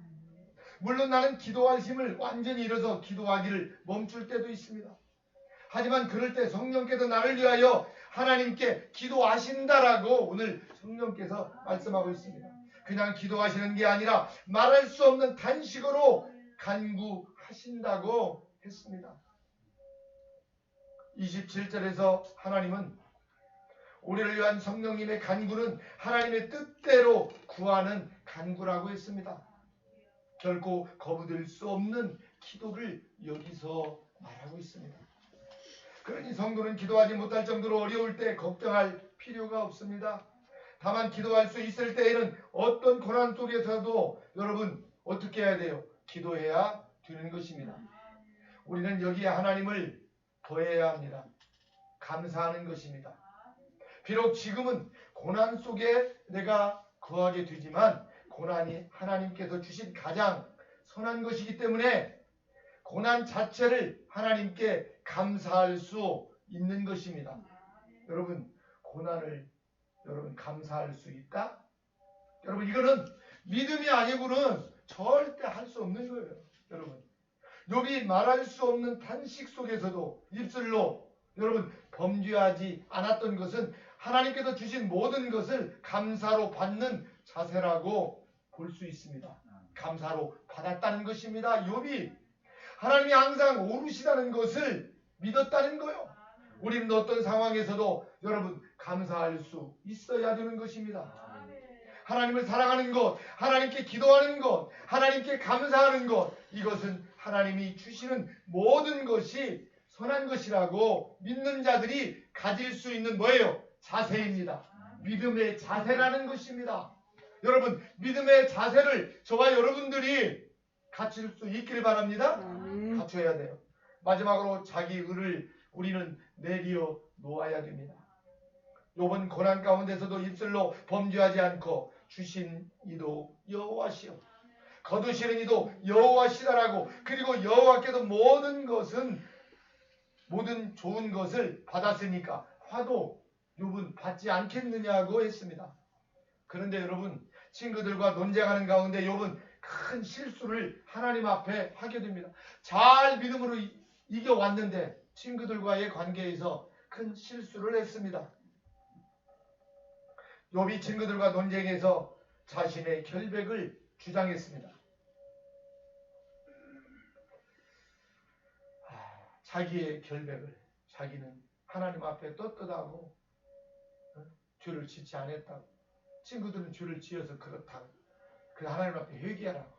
물론 나는 기도할 힘을 완전히 잃어서 기도하기를 멈출 때도 있습니다. 하지만 그럴 때 성령께서 나를 위하여 하나님께 기도하신다라고 오늘 성령께서 말씀하고 있습니다. 그냥 기도하시는 게 아니라 말할 수 없는 탄식으로 간구하신다고 했습니다. 27절에서 하나님은 우리를 위한 성령님의 간구는 하나님의 뜻대로 구하는 간구라고 했습니다. 결코 거부될 수 없는 기도를 여기서 말하고 있습니다. 그러니 성도는 기도하지 못할 정도로 어려울 때 걱정할 필요가 없습니다. 다만 기도할 수 있을 때에는 어떤 고난 속에서도 여러분 어떻게 해야 돼요? 기도해야 되는 것입니다. 우리는 여기에 하나님을 더해야 합니다. 감사하는 것입니다. 비록 지금은 고난 속에 내가 거하게 되지만 고난이 하나님께서 주신 가장 선한 것이기 때문에 고난 자체를 하나님께 감사할 수 있는 것입니다. 여러분, 고난을 여러분 감사할 수 있다? 여러분, 이거는 믿음이 아니고는 절대 할 수 없는 거예요. 여러분, 욥이 말할 수 없는 탄식 속에서도 입술로 여러분 범죄하지 않았던 것은 하나님께서 주신 모든 것을 감사로 받는 자세라고 볼 수 있습니다. 감사로 받았다는 것입니다. 욥이 하나님이 항상 오르시다는 것을 믿었다는 거예요. 우리는 어떤 상황에서도 여러분 감사할 수 있어야 되는 것입니다. 하나님을 사랑하는 것, 하나님께 기도하는 것, 하나님께 감사하는 것, 이것은 하나님이 주시는 모든 것이 선한 것이라고 믿는 자들이 가질 수 있는 뭐예요? 자세입니다. 믿음의 자세라는 것입니다. 여러분, 믿음의 자세를 저와 여러분들이 갖출 수 있기를 바랍니다. 갖춰야 돼요. 마지막으로 자기 의를 우리는 내리어 놓아야 됩니다. 욥은 고난 가운데서도 입술로 범죄하지 않고 주신 이도 여호와시요 거두시는 이도 여호와시다라고, 그리고 여호와께서 모든 좋은 것을 받았으니까 화도 욥은 받지 않겠느냐고 했습니다. 그런데 여러분, 친구들과 논쟁하는 가운데 욥은 큰 실수를 하나님 앞에 하게 됩니다. 잘 믿음으로 이겨왔는데 친구들과의 관계에서 큰 실수를 했습니다. 욥이 친구들과 논쟁해서 자신의 결백을 주장했습니다. 자기의 결백을, 자기는 하나님 앞에 떳떳하고 죄를 짓지 않았다고, 친구들은 죄를 지어서 그렇다고, 그 하나님 앞에 회개하라고.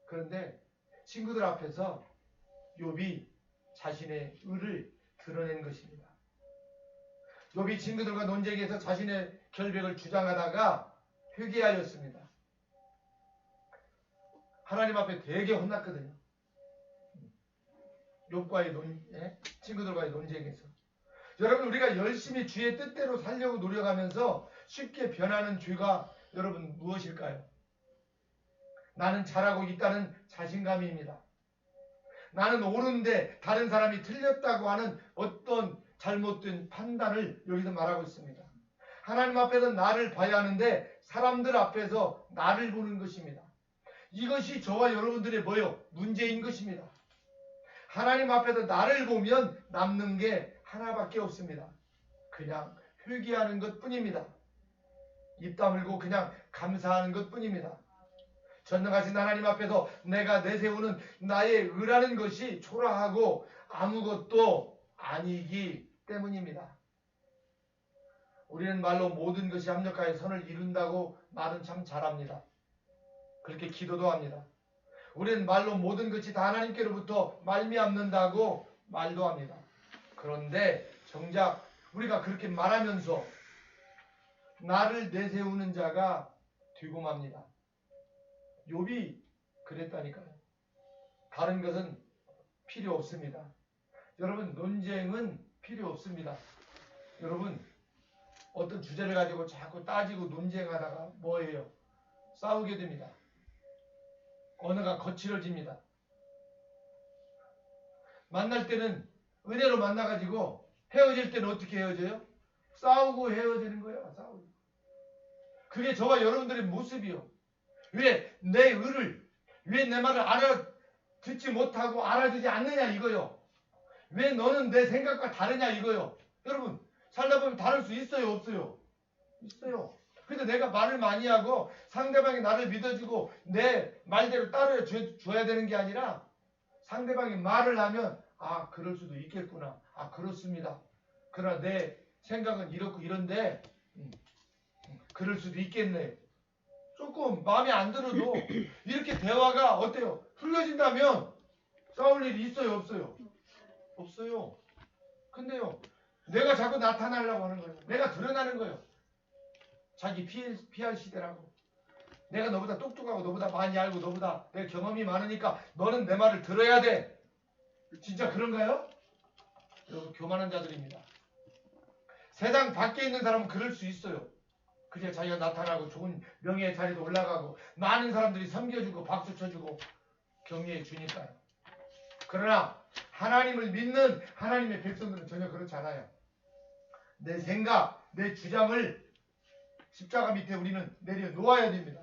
그런데 친구들 앞에서 욥이 자신의 의를 드러낸 것입니다. 욥이 친구들과 논쟁해서 자신의 결백을 주장하다가 회개하였습니다. 하나님 앞에 되게 혼났거든요. 욥과의 친구들과의 논쟁에서. 여러분, 우리가 열심히 주의 뜻대로 살려고 노력하면서 쉽게 변하는 죄가 여러분 무엇일까요? 나는 잘하고 있다는 자신감입니다. 나는 옳은데 다른 사람이 틀렸다고 하는 어떤 잘못된 판단을 여기서 말하고 있습니다. 하나님 앞에서 나를 봐야 하는데 사람들 앞에서 나를 보는 것입니다. 이것이 저와 여러분들의 문제인 것입니다. 하나님 앞에서 나를 보면 남는 게 하나밖에 없습니다. 그냥 회개하는 것뿐입니다. 입 다물고 그냥 감사하는 것뿐입니다. 전능하신 하나님 앞에서 내가 내세우는 나의 의라는 것이 초라하고 아무것도 아니기 때문입니다. 우리는 말로 모든 것이 합력하여 선을 이룬다고 말은 참 잘합니다. 그렇게 기도도 합니다. 우리는 말로 모든 것이 다 하나님께로부터 말미암는다고 말도 합니다. 그런데 정작 우리가 그렇게 말하면서 나를 내세우는 자가 되고 맙니다. 욥이 그랬다니까요. 다른 것은 필요 없습니다. 여러분, 논쟁은 필요 없습니다. 여러분, 어떤 주제를 가지고 자꾸 따지고 논쟁하다가 뭐예요? 싸우게 됩니다. 언어가 거칠어집니다. 만날 때는 은혜로 만나가지고 헤어질 때는 어떻게 헤어져요? 싸우고 헤어지는 거예요. 싸우고. 그게 저와 여러분들의 모습이요. 왜 내 의를, 왜 내 말을 알아듣지 못하고 알아주지 않느냐 이거요. 왜 너는 내 생각과 다르냐 이거요. 여러분 살다 보면 다를 수 있어요 없어요? 있어요. 근데 내가 말을 많이 하고 상대방이 나를 믿어주고 내 말대로 따라줘야 되는 게 아니라 상대방이 말을 하면 아 그럴 수도 있겠구나. 아 그렇습니다. 그러나 내 생각은 이렇고 이런데 그럴 수도 있겠네. 조금 마음에 안 들어도 이렇게 대화가 어때요? 흘러진다면 싸울 일이 있어요 없어요? 없어요. 근데요 내가 자꾸 나타나려고 하는 거예요. 내가 드러나는 거예요. 자기 PR 시대라고. 내가 너보다 똑똑하고 너보다 많이 알고 너보다 내 경험이 많으니까 너는 내 말을 들어야 돼. 진짜 그런가요? 여러분 교만한 자들입니다. 세상 밖에 있는 사람은 그럴 수 있어요. 그냥 자기가 나타나고 좋은 명예의 자리도 올라가고 많은 사람들이 섬겨주고 박수 쳐주고 격려해 주니까요. 그러나 하나님을 믿는 하나님의 백성들은 전혀 그렇지 않아요. 내 생각, 내 주장을 십자가 밑에 우리는 내려놓아야 됩니다.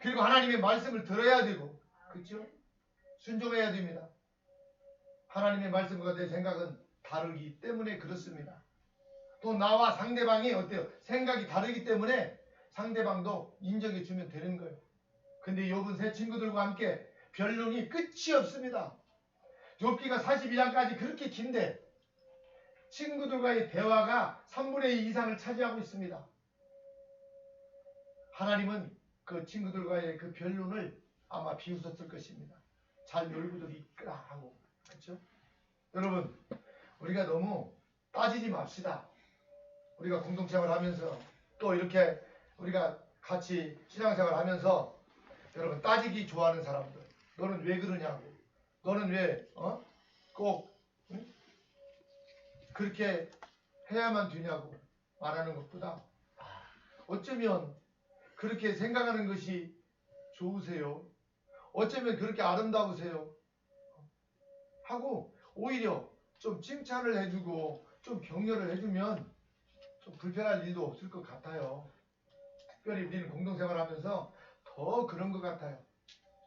그리고 하나님의 말씀을 들어야 되고 그렇죠? 순종해야 됩니다. 하나님의 말씀과 내 생각은 다르기 때문에 그렇습니다. 또 나와 상대방이 어때요? 생각이 다르기 때문에 상대방도 인정해 주면 되는 거예요. 근데 욥은 새 친구들과 함께 변론이 끝이 없습니다. 욥기가 42장까지 그렇게 긴데 친구들과의 대화가 3분의 2 이상을 차지하고 있습니다. 하나님은 그 친구들과의 그 변론을 아마 비웃었을 것입니다. 잘 놀고들 있거라 하고. 그렇죠? 여러분 우리가 너무 따지지 맙시다. 우리가 공동생활 하면서 또 이렇게 우리가 같이 신앙생활 하면서 여러분 따지기 좋아하는 사람들 너는 왜 그러냐고 너는 왜 꼭 그렇게 해야만 되냐고 말하는 것보다 어쩌면 그렇게 생각하는 것이 좋으세요. 어쩌면 그렇게 아름다우세요. 하고 오히려 좀 칭찬을 해주고 좀 격려를 해주면 좀 불편할 일도 없을 것 같아요. 특별히 우리는 공동생활 하면서 더 그런 것 같아요.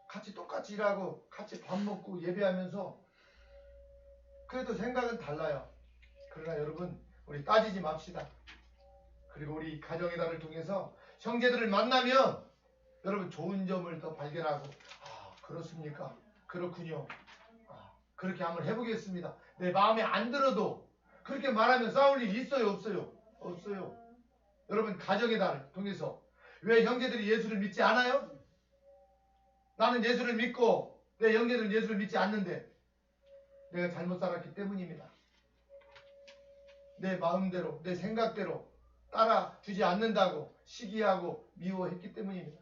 같이 똑같이 일하고 같이 밥 먹고 예배하면서 그래도 생각은 달라요. 그러나 여러분 우리 따지지 맙시다. 그리고 우리 가정의 달을 통해서 형제들을 만나면 여러분 좋은 점을 더 발견하고 아 그렇습니까? 그렇군요. 그렇게 한번 해보겠습니다. 내 마음에 안 들어도 그렇게 말하면 싸울 일이 있어요 없어요? 없어요. 여러분 가정의 달을 통해서 왜 형제들이 예수를 믿지 않아요? 나는 예수를 믿고 내 형제들은 예수를 믿지 않는데 내가 잘못 살았기 때문입니다. 내 마음대로 내 생각대로 따라주지 않는다고 시기하고 미워했기 때문입니다.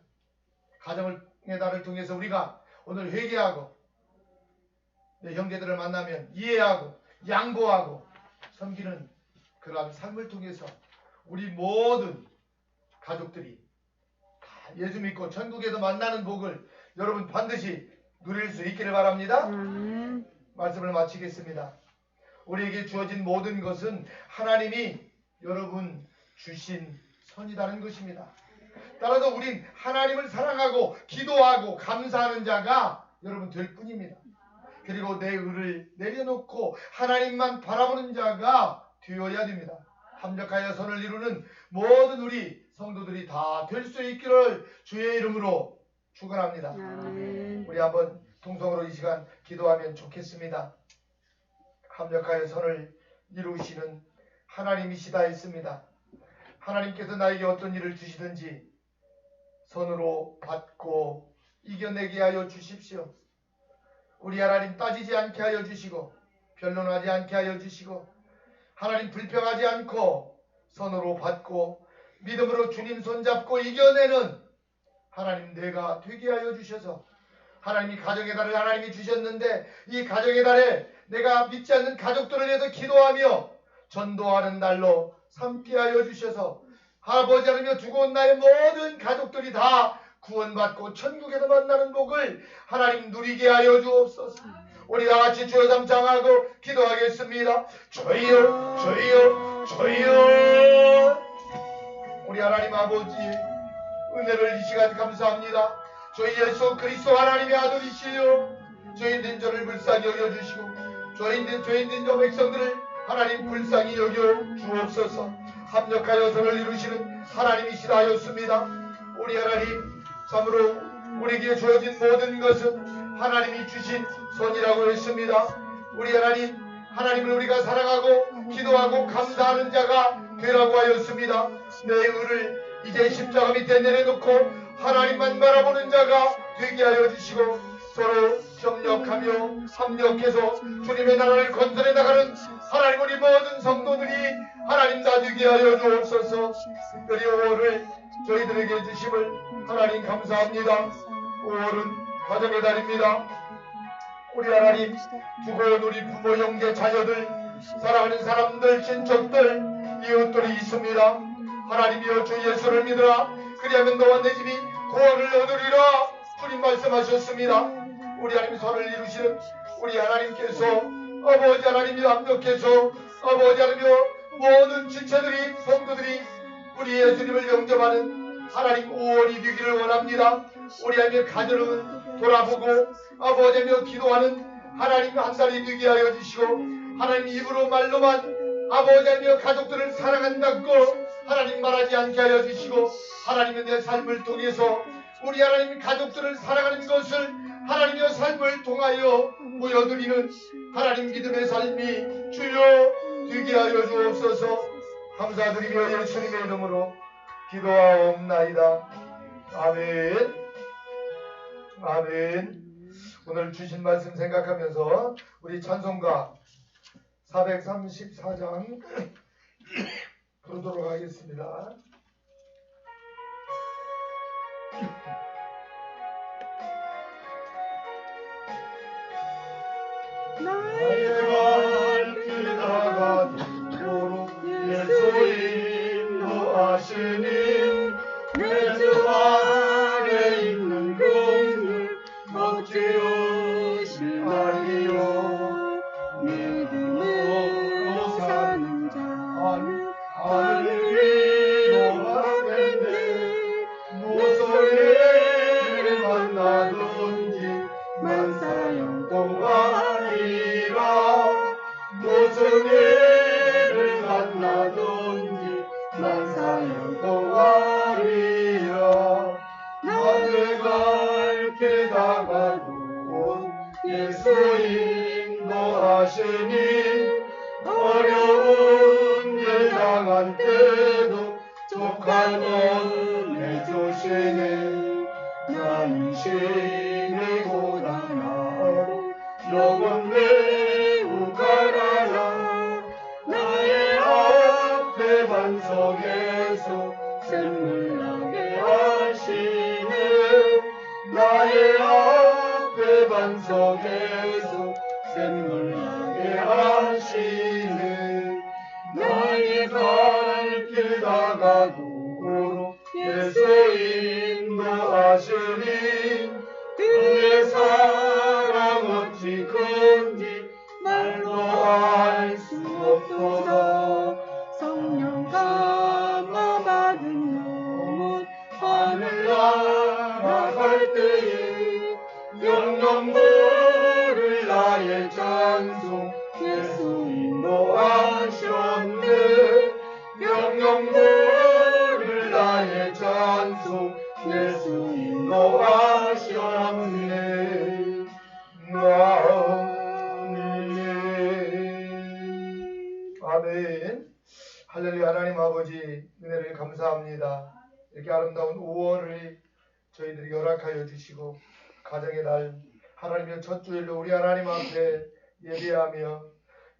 가정의 달을 통해서 우리가 오늘 회개하고 내 형제들을 만나면 이해하고 양보하고 섬기는 그러한 삶을 통해서 우리 모든 가족들이 다 예수 믿고 천국에서 만나는 복을 여러분 반드시 누릴 수 있기를 바랍니다. 말씀을 마치겠습니다. 우리에게 주어진 모든 것은 하나님이 여러분 주신 선이라는 것입니다. 따라서 우린 하나님을 사랑하고 기도하고 감사하는 자가 여러분 될 뿐입니다. 그리고 내 의를 내려놓고 하나님만 바라보는 자가 되어야 됩니다. 합력하여 선을 이루는 모든 우리 성도들이 다 될 수 있기를 주의 이름으로 축원합니다. 우리 한번 통성으로 이 시간 기도하면 좋겠습니다. 합력하여 선을 이루시는 하나님이시다 했습니다. 하나님께서 나에게 어떤 일을 주시든지 선으로 받고 이겨내게 하여 주십시오. 우리 하나님 따지지 않게 하여 주시고 변론하지 않게 하여 주시고 하나님 불평하지 않고 선으로 받고 믿음으로 주님 손잡고 이겨내는 하나님 내가 되게 하여 주셔서 하나님이 가정의 달을 하나님이 주셨는데 이 가정의 달에 내가 믿지 않는 가족들을 위해서 기도하며 전도하는 날로 삼게 하여 주셔서 아버지 하나님여 두고 온 나의 모든 가족들이 다 구원받고 천국에서 만나는 복을 하나님 누리게 하여 주옵소서. 우리 다같이 주여 담장하고 기도하겠습니다. 주여 주여 주여. 우리 하나님 아버지 은혜를 이 시간 감사합니다. 저희 예수 그리스도 하나님의 아들이시요 저희 된 저를 불쌍히 여겨주시고 죄인된 여 백성들을 하나님 불쌍히 여겨 주옵소서. 합력하여 선을 이루시는 하나님이시라 하였습니다. 우리 하나님, 참으로 우리에게 주어진 모든 것은 하나님이 주신 선이라고 했습니다. 우리 하나님, 하나님을 우리가 사랑하고 기도하고 감사하는 자가 되라고 하였습니다. 내 의를 이제 십자가 밑에 내려놓고 하나님만 바라보는 자가 되게 하여 주시고, 서로 협력하며 합력해서 주님의 나라를 건설해 나가는 하나님 우리 모든 성도들이 하나님 다 되게 하여 주옵소서. 특별히 5월을 저희들에게 주심을 하나님 감사합니다. 5월은 가정의 달입니다. 우리 하나님, 죽어온 우리 부모, 형제, 자녀들, 사랑하는 사람들, 친척들, 이웃들이 있습니다. 하나님이여, 주 예수를 믿으라. 그리하면 너와 내 집이 구원을 얻으리라. 주님 말씀하셨습니다. 우리 하나님 선을 이루시는 우리 하나님께서, 아버지 하나님이 합력해서 아버지 하나님이여 모든 지체들이, 성도들이 우리 예수님을 영접하는 하나님 5월이 되기를 원합니다. 우리 하나님의 가정을 돌아보고 아버지 하나님이여 기도하는 하나님 한 달이 되게 하여 주시고, 하나님 입으로 말로만 아버지 하나님이여 가족들을 사랑한다고 하나님 말하지 않게 하여 주시고, 하나님의 내 삶을 통해서 우리 하나님 가족들을 사랑하는 것을 하나님의 삶을 통하여 보여드리는 하나님 믿음의 삶이 주여 되게 하여 주옵소서. 감사드리며 예수님의 이름으로 기도하옵나이다. 아멘. 아멘. 오늘 주신 말씀 생각하면서 우리 찬송가 434장 부르도록 하겠습니다. 나의 발길 나가도록 예수 인도하시니 내 주 안에 있는 긍휼 어찌없이 알리요. 믿음으로 사는 자는 하늘이 노하겠네. 무소리를 만나든지 만사형 동안이라. 무슨 일을 만나든지 만사형 동안이라. 나의 갈 길 다가도 예수 인도하시니 어려운 일 당한 때도 족한 은혜 주시네. 나 인생의 고단하고 영원 매우 가라라. 나의 앞에 반석에서 샘물 나게 하시네. 나의 앞에 반석에서 샘물 나게 하시네. 나의 갈 길 다가도록 예수 인도하시니 그의 사랑 어찌 큰지 말로 알 수 없도다. 성령 감화 받은 영혼 하늘 날아갈 때에 영영 부를 나의 찬송 예수 인도하셨네. 영영 부를 나의 찬송 예수 인도하셨네. 아멘. 할렐루야. 하나님 아버지 은혜를 감사합니다. 이렇게 아름다운 5월을 저희들이 허락하여 주시고, 가정의 날 하나님의 첫 주일로 우리 하나님 앞에 예배하며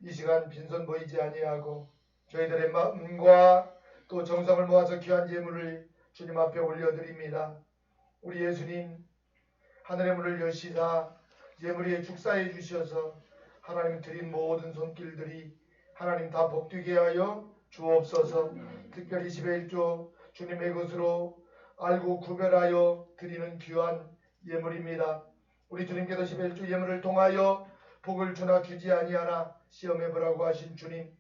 이 시간 빈손 보이지 아니하고 저희들의 마음과 또 정성을 모아서 귀한 예물을 주님 앞에 올려드립니다. 우리 예수님 하늘의 문을 여시사 예물 위에 축사해 주셔서 하나님 드린 모든 손길들이 하나님 다 복되게 하여 주옵소서. 특별히 11조 주님의 것으로 알고 구별하여 드리는 귀한 예물입니다. 우리 주님께서 11조 예물을 통하여 복을 주나 주지 아니하나 시험해 보라고 하신 주님,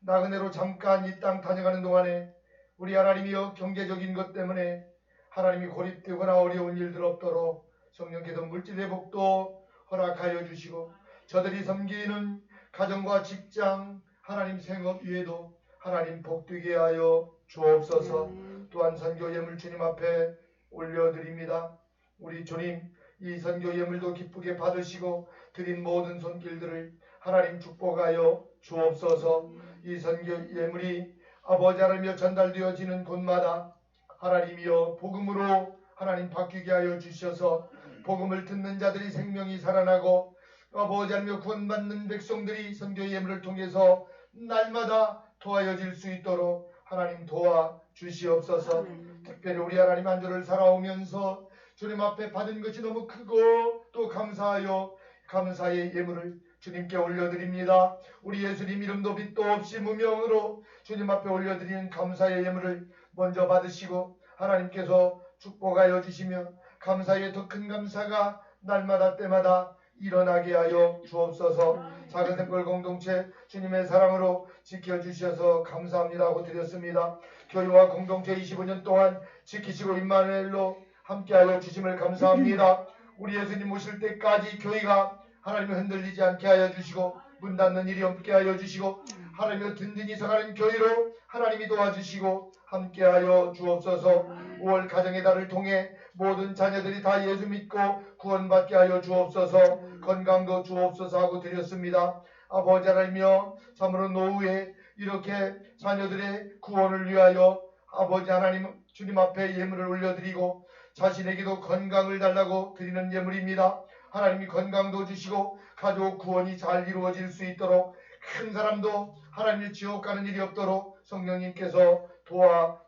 나그네로 잠깐 이 땅 다녀가는 동안에 우리 하나님이여 경제적인 것 때문에 하나님이 고립되거나 어려운 일들 없도록 성령께서 물질의 복도 허락하여 주시고, 저들이 섬기는 가정과 직장, 하나님 생업 위에도 하나님 복되게 하여 주옵소서. 또한 선교 예물 주님 앞에 올려드립니다. 우리 주님, 이 선교 예물도 기쁘게 받으시고 드린 모든 손길들을 하나님 축복하여 주옵소서. 이 선교 예물이 아버지 하나님이여 전달되어지는 곳마다 하나님이여 복음으로 하나님 바뀌게 하여 주셔서 복음을 듣는 자들이 생명이 살아나고 아버지 하나님이여 구원받는 백성들이 선교 예물을 통해서 날마다 도와여질 수 있도록 하나님 도와 주시옵소서. 특별히 우리 하나님 한 주를 살아오면서 주님 앞에 받은 것이 너무 크고 또 감사하여 감사의 예물을 주님께 올려드립니다. 우리 예수님 이름도 빛도 없이 무명으로 주님 앞에 올려드리는 감사의 예물을 먼저 받으시고 하나님께서 축복하여 주시며 감사의 더 큰 감사가 날마다 때마다 일어나게 하여 주옵소서. 작은 샘골 공동체 주님의 사랑으로 지켜주셔서 감사합니다 하고 드렸습니다. 교회와 공동체 25년 동안 지키시고 임마누엘로 함께하여 주심을 감사합니다. 우리 예수님 오실 때까지 교회가 하나님을 흔들리지 않게 하여 주시고 문 닫는 일이 없게 하여 주시고 하나님의 든든히 서가는 교회로 하나님이 도와주시고 함께하여 주옵소서. 5월 가정의 달을 통해 모든 자녀들이 다 예수 믿고 구원받게 하여 주옵소서. 건강도 주옵소서 하고 드렸습니다. 아버지 하나님이여 참으로 노후에 이렇게 자녀들의 구원을 위하여 아버지 하나님 주님 앞에 예물을 올려드리고 자신에게도 건강을 달라고 드리는 예물입니다. 하나님이 건강도 주시고 가족 구원이 잘 이루어질 수 있도록 큰 사람도 하나님의 지옥 가는 일이 없도록 성령님께서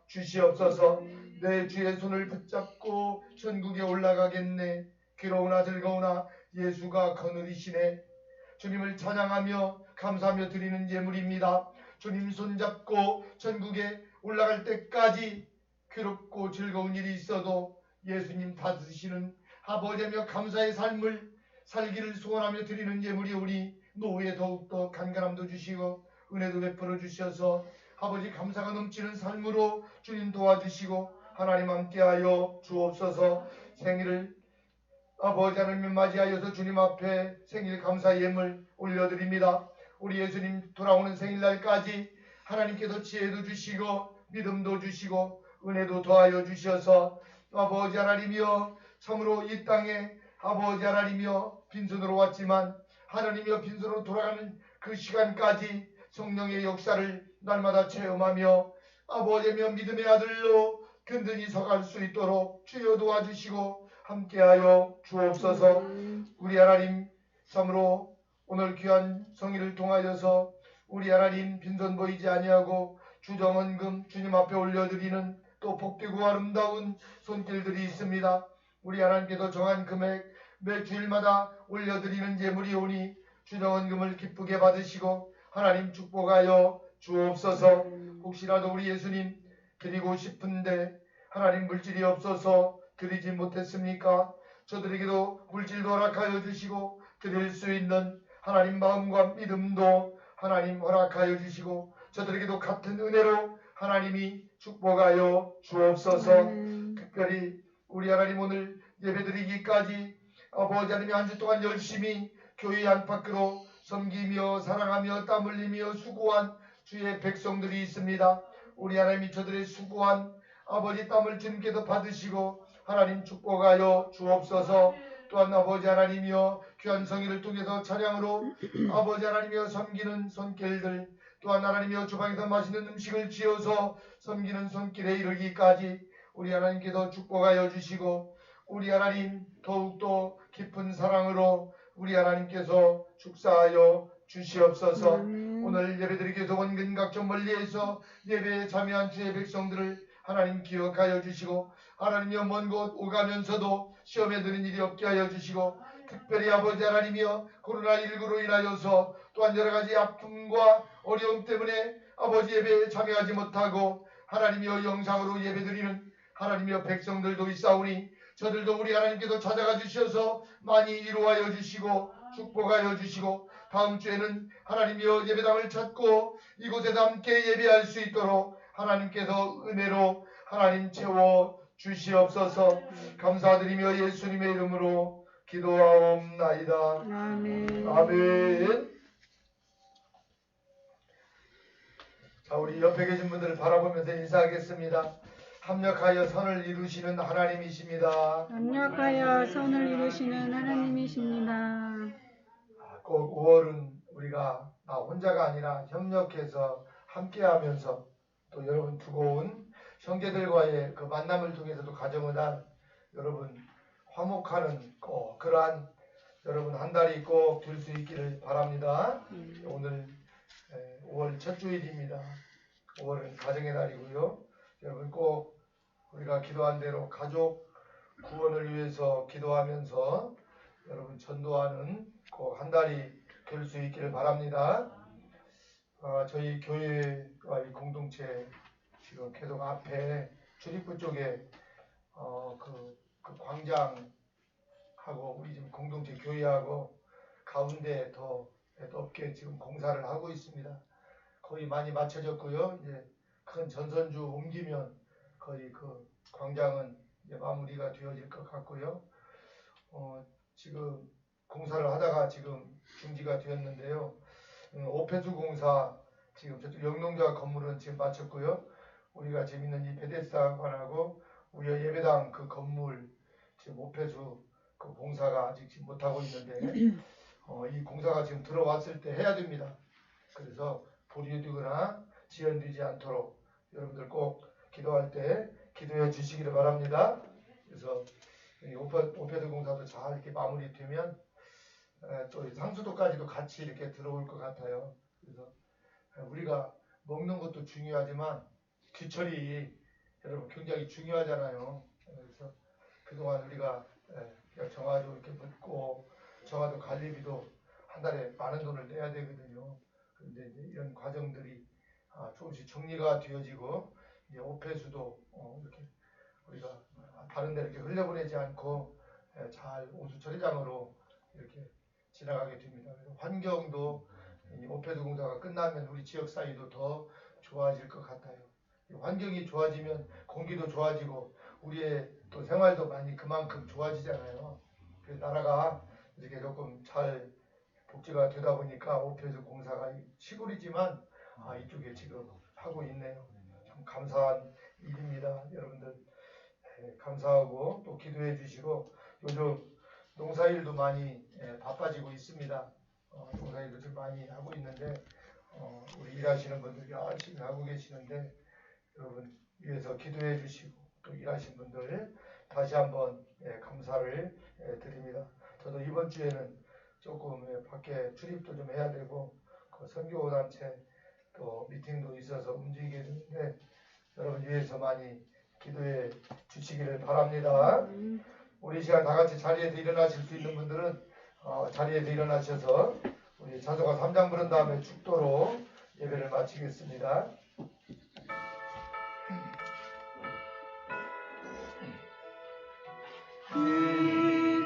도와주시옵소서. 내 주의 손을 붙잡고 천국에 올라가겠네. 괴로우나 즐거우나 예수가 거느리시네. 주님을 찬양하며 감사하며 드리는 예물입니다. 주님 손잡고 천국에 올라갈 때까지 괴롭고 즐거운 일이 있어도 예수님 다스리시는 아버지며 감사의 삶을 살기를 소원하며 드리는 예물이 우리 노후에 더욱더 간간함도 주시고 은혜도 베풀어 주셔서 아버지 감사가 넘치는 삶으로 주님 도와주시고 하나님 함께하여 주옵소서. 생일을 아버지 하나님 맞이하여서 주님 앞에 생일 감사 예물 올려드립니다. 우리 예수님 돌아오는 생일날까지 하나님께서 지혜도 주시고 믿음도 주시고 은혜도 더하여 주셔서 아버지 하나님이여 참으로 이 땅에 아버지 하나님이여 빈손으로 왔지만 하나님이여 빈손으로 돌아가는 그 시간까지 성령의 역사를 날마다 체험하며 아버지며 믿음의 아들로 든든히 서갈 수 있도록 주여 도와주시고 함께하여 주옵소서. 우리 하나님 참으로 오늘 귀한 성일을 통하여서 우리 하나님 빈손 보이지 아니하고 주정헌금 주님 앞에 올려드리는 또 복되고 아름다운 손길들이 있습니다. 우리 하나님께서 정한 금액 매 주일마다 올려드리는 예물이 오니 주정헌금을 기쁘게 받으시고 하나님 축복하여 주옵소서. 혹시라도 우리 예수님 드리고 싶은데 하나님 물질이 없어서 드리지 못했습니까? 저들에게도 물질도 허락하여 주시고 드릴 수 있는 하나님 마음과 믿음도 하나님 허락하여 주시고 저들에게도 같은 은혜로 하나님이 축복하여 주옵소서. 특별히 우리 하나님 오늘 예배드리기까지 아버지 하나님이 한 주 동안 열심히 교회 안팎으로 섬기며 사랑하며 땀 흘리며 수고한 주의 백성들이 있습니다. 우리 하나님이 저들의 수고한 아버지 땀을 주님께서 받으시고 하나님 축복하여 주옵소서. 또한 아버지 하나님이여 귀한 성의를 통해서 차량으로 아버지 하나님이여 섬기는 손길들 또한 하나님이여 주방에서 맛있는 음식을 지어서 섬기는 손길에 이르기까지 우리 하나님께서 축복하여 주시고 우리 하나님 더욱더 깊은 사랑으로 우리 하나님께서 축사하여 주시옵소서. 오늘 예배드리기 위해서 원근 각종 멀리에서 예배에 참여한 주의 백성들을 하나님 기억하여 주시고 하나님이여 먼 곳 오가면서도 시험에 드는 일이 없게 하여 주시고 특별히 아버지 하나님이여 코로나19로 인하여서 또한 여러가지 아픔과 어려움 때문에 아버지 예배에 참여하지 못하고 하나님이여 영상으로 예배드리는 하나님이여 백성들도 있사오니 저들도 우리 하나님께서 찾아가 주셔서 많이 이루하여 주시고 축복하여 주시고 다음 주에는 하나님이여 예배당을 찾고 이곳에서 함께 예배할 수 있도록 하나님께서 은혜로 하나님 채워 주시옵소서. 감사드리며 예수님의 이름으로 기도하옵나이다. 아멘. 우리 옆에 계신 분들을 바라보면서 인사하겠습니다. 합력하여 선을 이루시는 하나님이십니다. 합력하여 선을 이루시는 하나님이십니다. 꼭 5월은 우리가 나 혼자가 아니라 협력해서 함께하면서 또 여러분 두고 온 형제들과의 그 만남을 통해서도 가정의 날 여러분 화목하는 그러한 여러분 한 달이 꼭 될 수 있기를 바랍니다. 오늘 5월 첫 주일입니다. 5월은 가정의 날이고요. 여러분 꼭 우리가 기도한 대로 가족 구원을 위해서 기도하면서 여러분 전도하는 꼭 한 달이 될 수 있기를 바랍니다. 저희 교회와 이 공동체 지금 계속 앞에 출입구 쪽에 그 광장하고 우리 지금 공동체 교회하고 가운데 더 높게 지금 공사를 하고 있습니다. 거의 많이 마쳐졌고요. 이제 큰 전선주 옮기면 거의 그 광장은 이제 마무리가 되어질 것 같고요. 지금 공사를 하다가 지금 중지가 되었는데요. 오폐수 공사 지금 저쪽 영농자 건물은 지금 마쳤고요. 우리가 지금 있는 이 베데스다관하고 우리 예배당 그 건물 지금 오폐수 그 공사가 아직 지금 못하고 있는데 이 공사가 지금 들어왔을 때 해야 됩니다. 그래서 보류되거나 지연되지 않도록 여러분들 꼭 기도할 때 기도해 주시기를 바랍니다. 그래서 이 오폐수 공사도 잘 이렇게 마무리되면 또 상수도까지도 같이 이렇게 들어올 것 같아요. 그래서 우리가 먹는 것도 중요하지만 규철이 여러분 굉장히 중요하잖아요. 그래서 그동안 우리가 정화도 이렇게 묻고 정화도 관리비도 한 달에 많은 돈을 내야 되거든요. 그런데 이제 이런 과정들이 조금씩 정리가 되어지고 이제 오폐수도 이렇게 우리가 다른 데 이렇게 흘려보내지 않고 잘 오수 처리장으로 이렇게 지나가게 됩니다. 그래서 환경도 이 오폐수 공사가 끝나면 우리 지역 사이도 더 좋아질 것 같아요. 환경이 좋아지면 공기도 좋아지고 우리의 또 생활도 많이 그만큼 좋아지잖아요. 그래서 나라가 이렇게 조금 잘 복지가 되다 보니까 오폐수 공사가 시골이지만 이쪽에 지금 하고 있네요. 참 감사한 일입니다. 여러분들 감사하고 또 기도해 주시고 요즘 농사일도 많이 바빠지고 있습니다. 농사일도 지금 많이 하고 있는데 우리 일하시는 분들이 열심히 하고 계시는데 여러분 위해서 기도해 주시고 또 일하신 분들 다시 한번 감사를 드립니다. 저도 이번 주에는 조금 밖에 출입도 좀 해야 되고 그 선교단체 또 미팅도 있어서 움직이게 되는데 여러분 위해서 많이 기도해 주시기를 바랍니다. 우리 시간 다 같이 자리에서 일어나실 수 있는 분들은 자리에서 일어나셔서 우리 찬송가 3장 부른 다음에 축도로 예배를 마치겠습니다.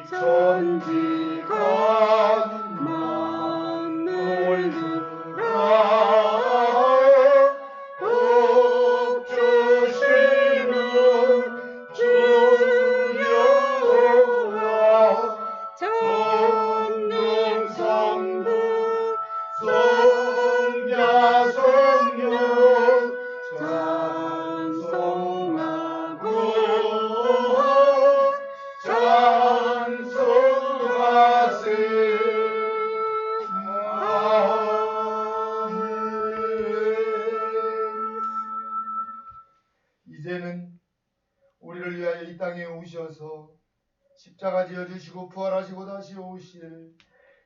천지가 만물들아 복 주시는 주여 성령 성부 성자 성령 찬송하고 이제는 우리를 위하여 이 땅에 오셔서 십자가 지어주시고 부활하시고 다시 오실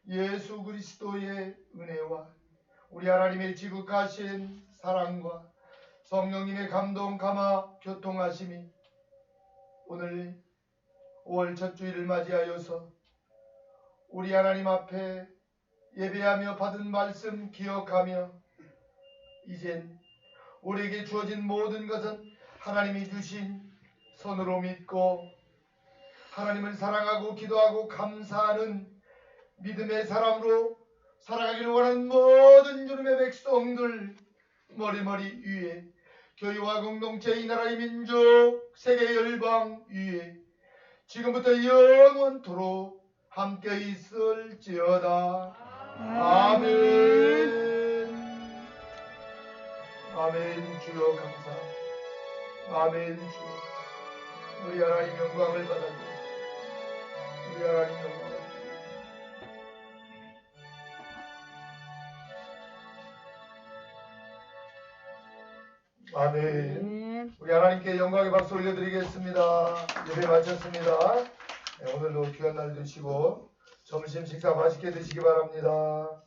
예수 그리스도의 은혜와 우리 하나님의 지극하신 사랑과 성령님의 감동 감화 교통하심이 오늘 5월 첫 주일을 맞이하여서 우리 하나님 앞에 예배하며 받은 말씀 기억하며 이젠 우리에게 주어진 모든 것은 하나님이 주신 선으로 믿고 하나님을 사랑하고 기도하고 감사하는 믿음의 사람으로 살아가기를 원하는 모든 주님의 백성들 머리머리 위에 교회와 공동체 이 나라의 민족 세계 열방 위에 지금부터 영원토록 함께 있을지어다. 아멘. 아멘. 주여 감사합니다. 아멘. 주여 우리 하나님 영광을 받아주옵소서. 우리 하나님 영광을 아멘. 아멘. 우리 하나님께 영광의 박수 올려드리겠습니다. 예배 마쳤습니다. 네, 오늘도 귀한 날 되시고 점심 식사 맛있게 드시기 바랍니다.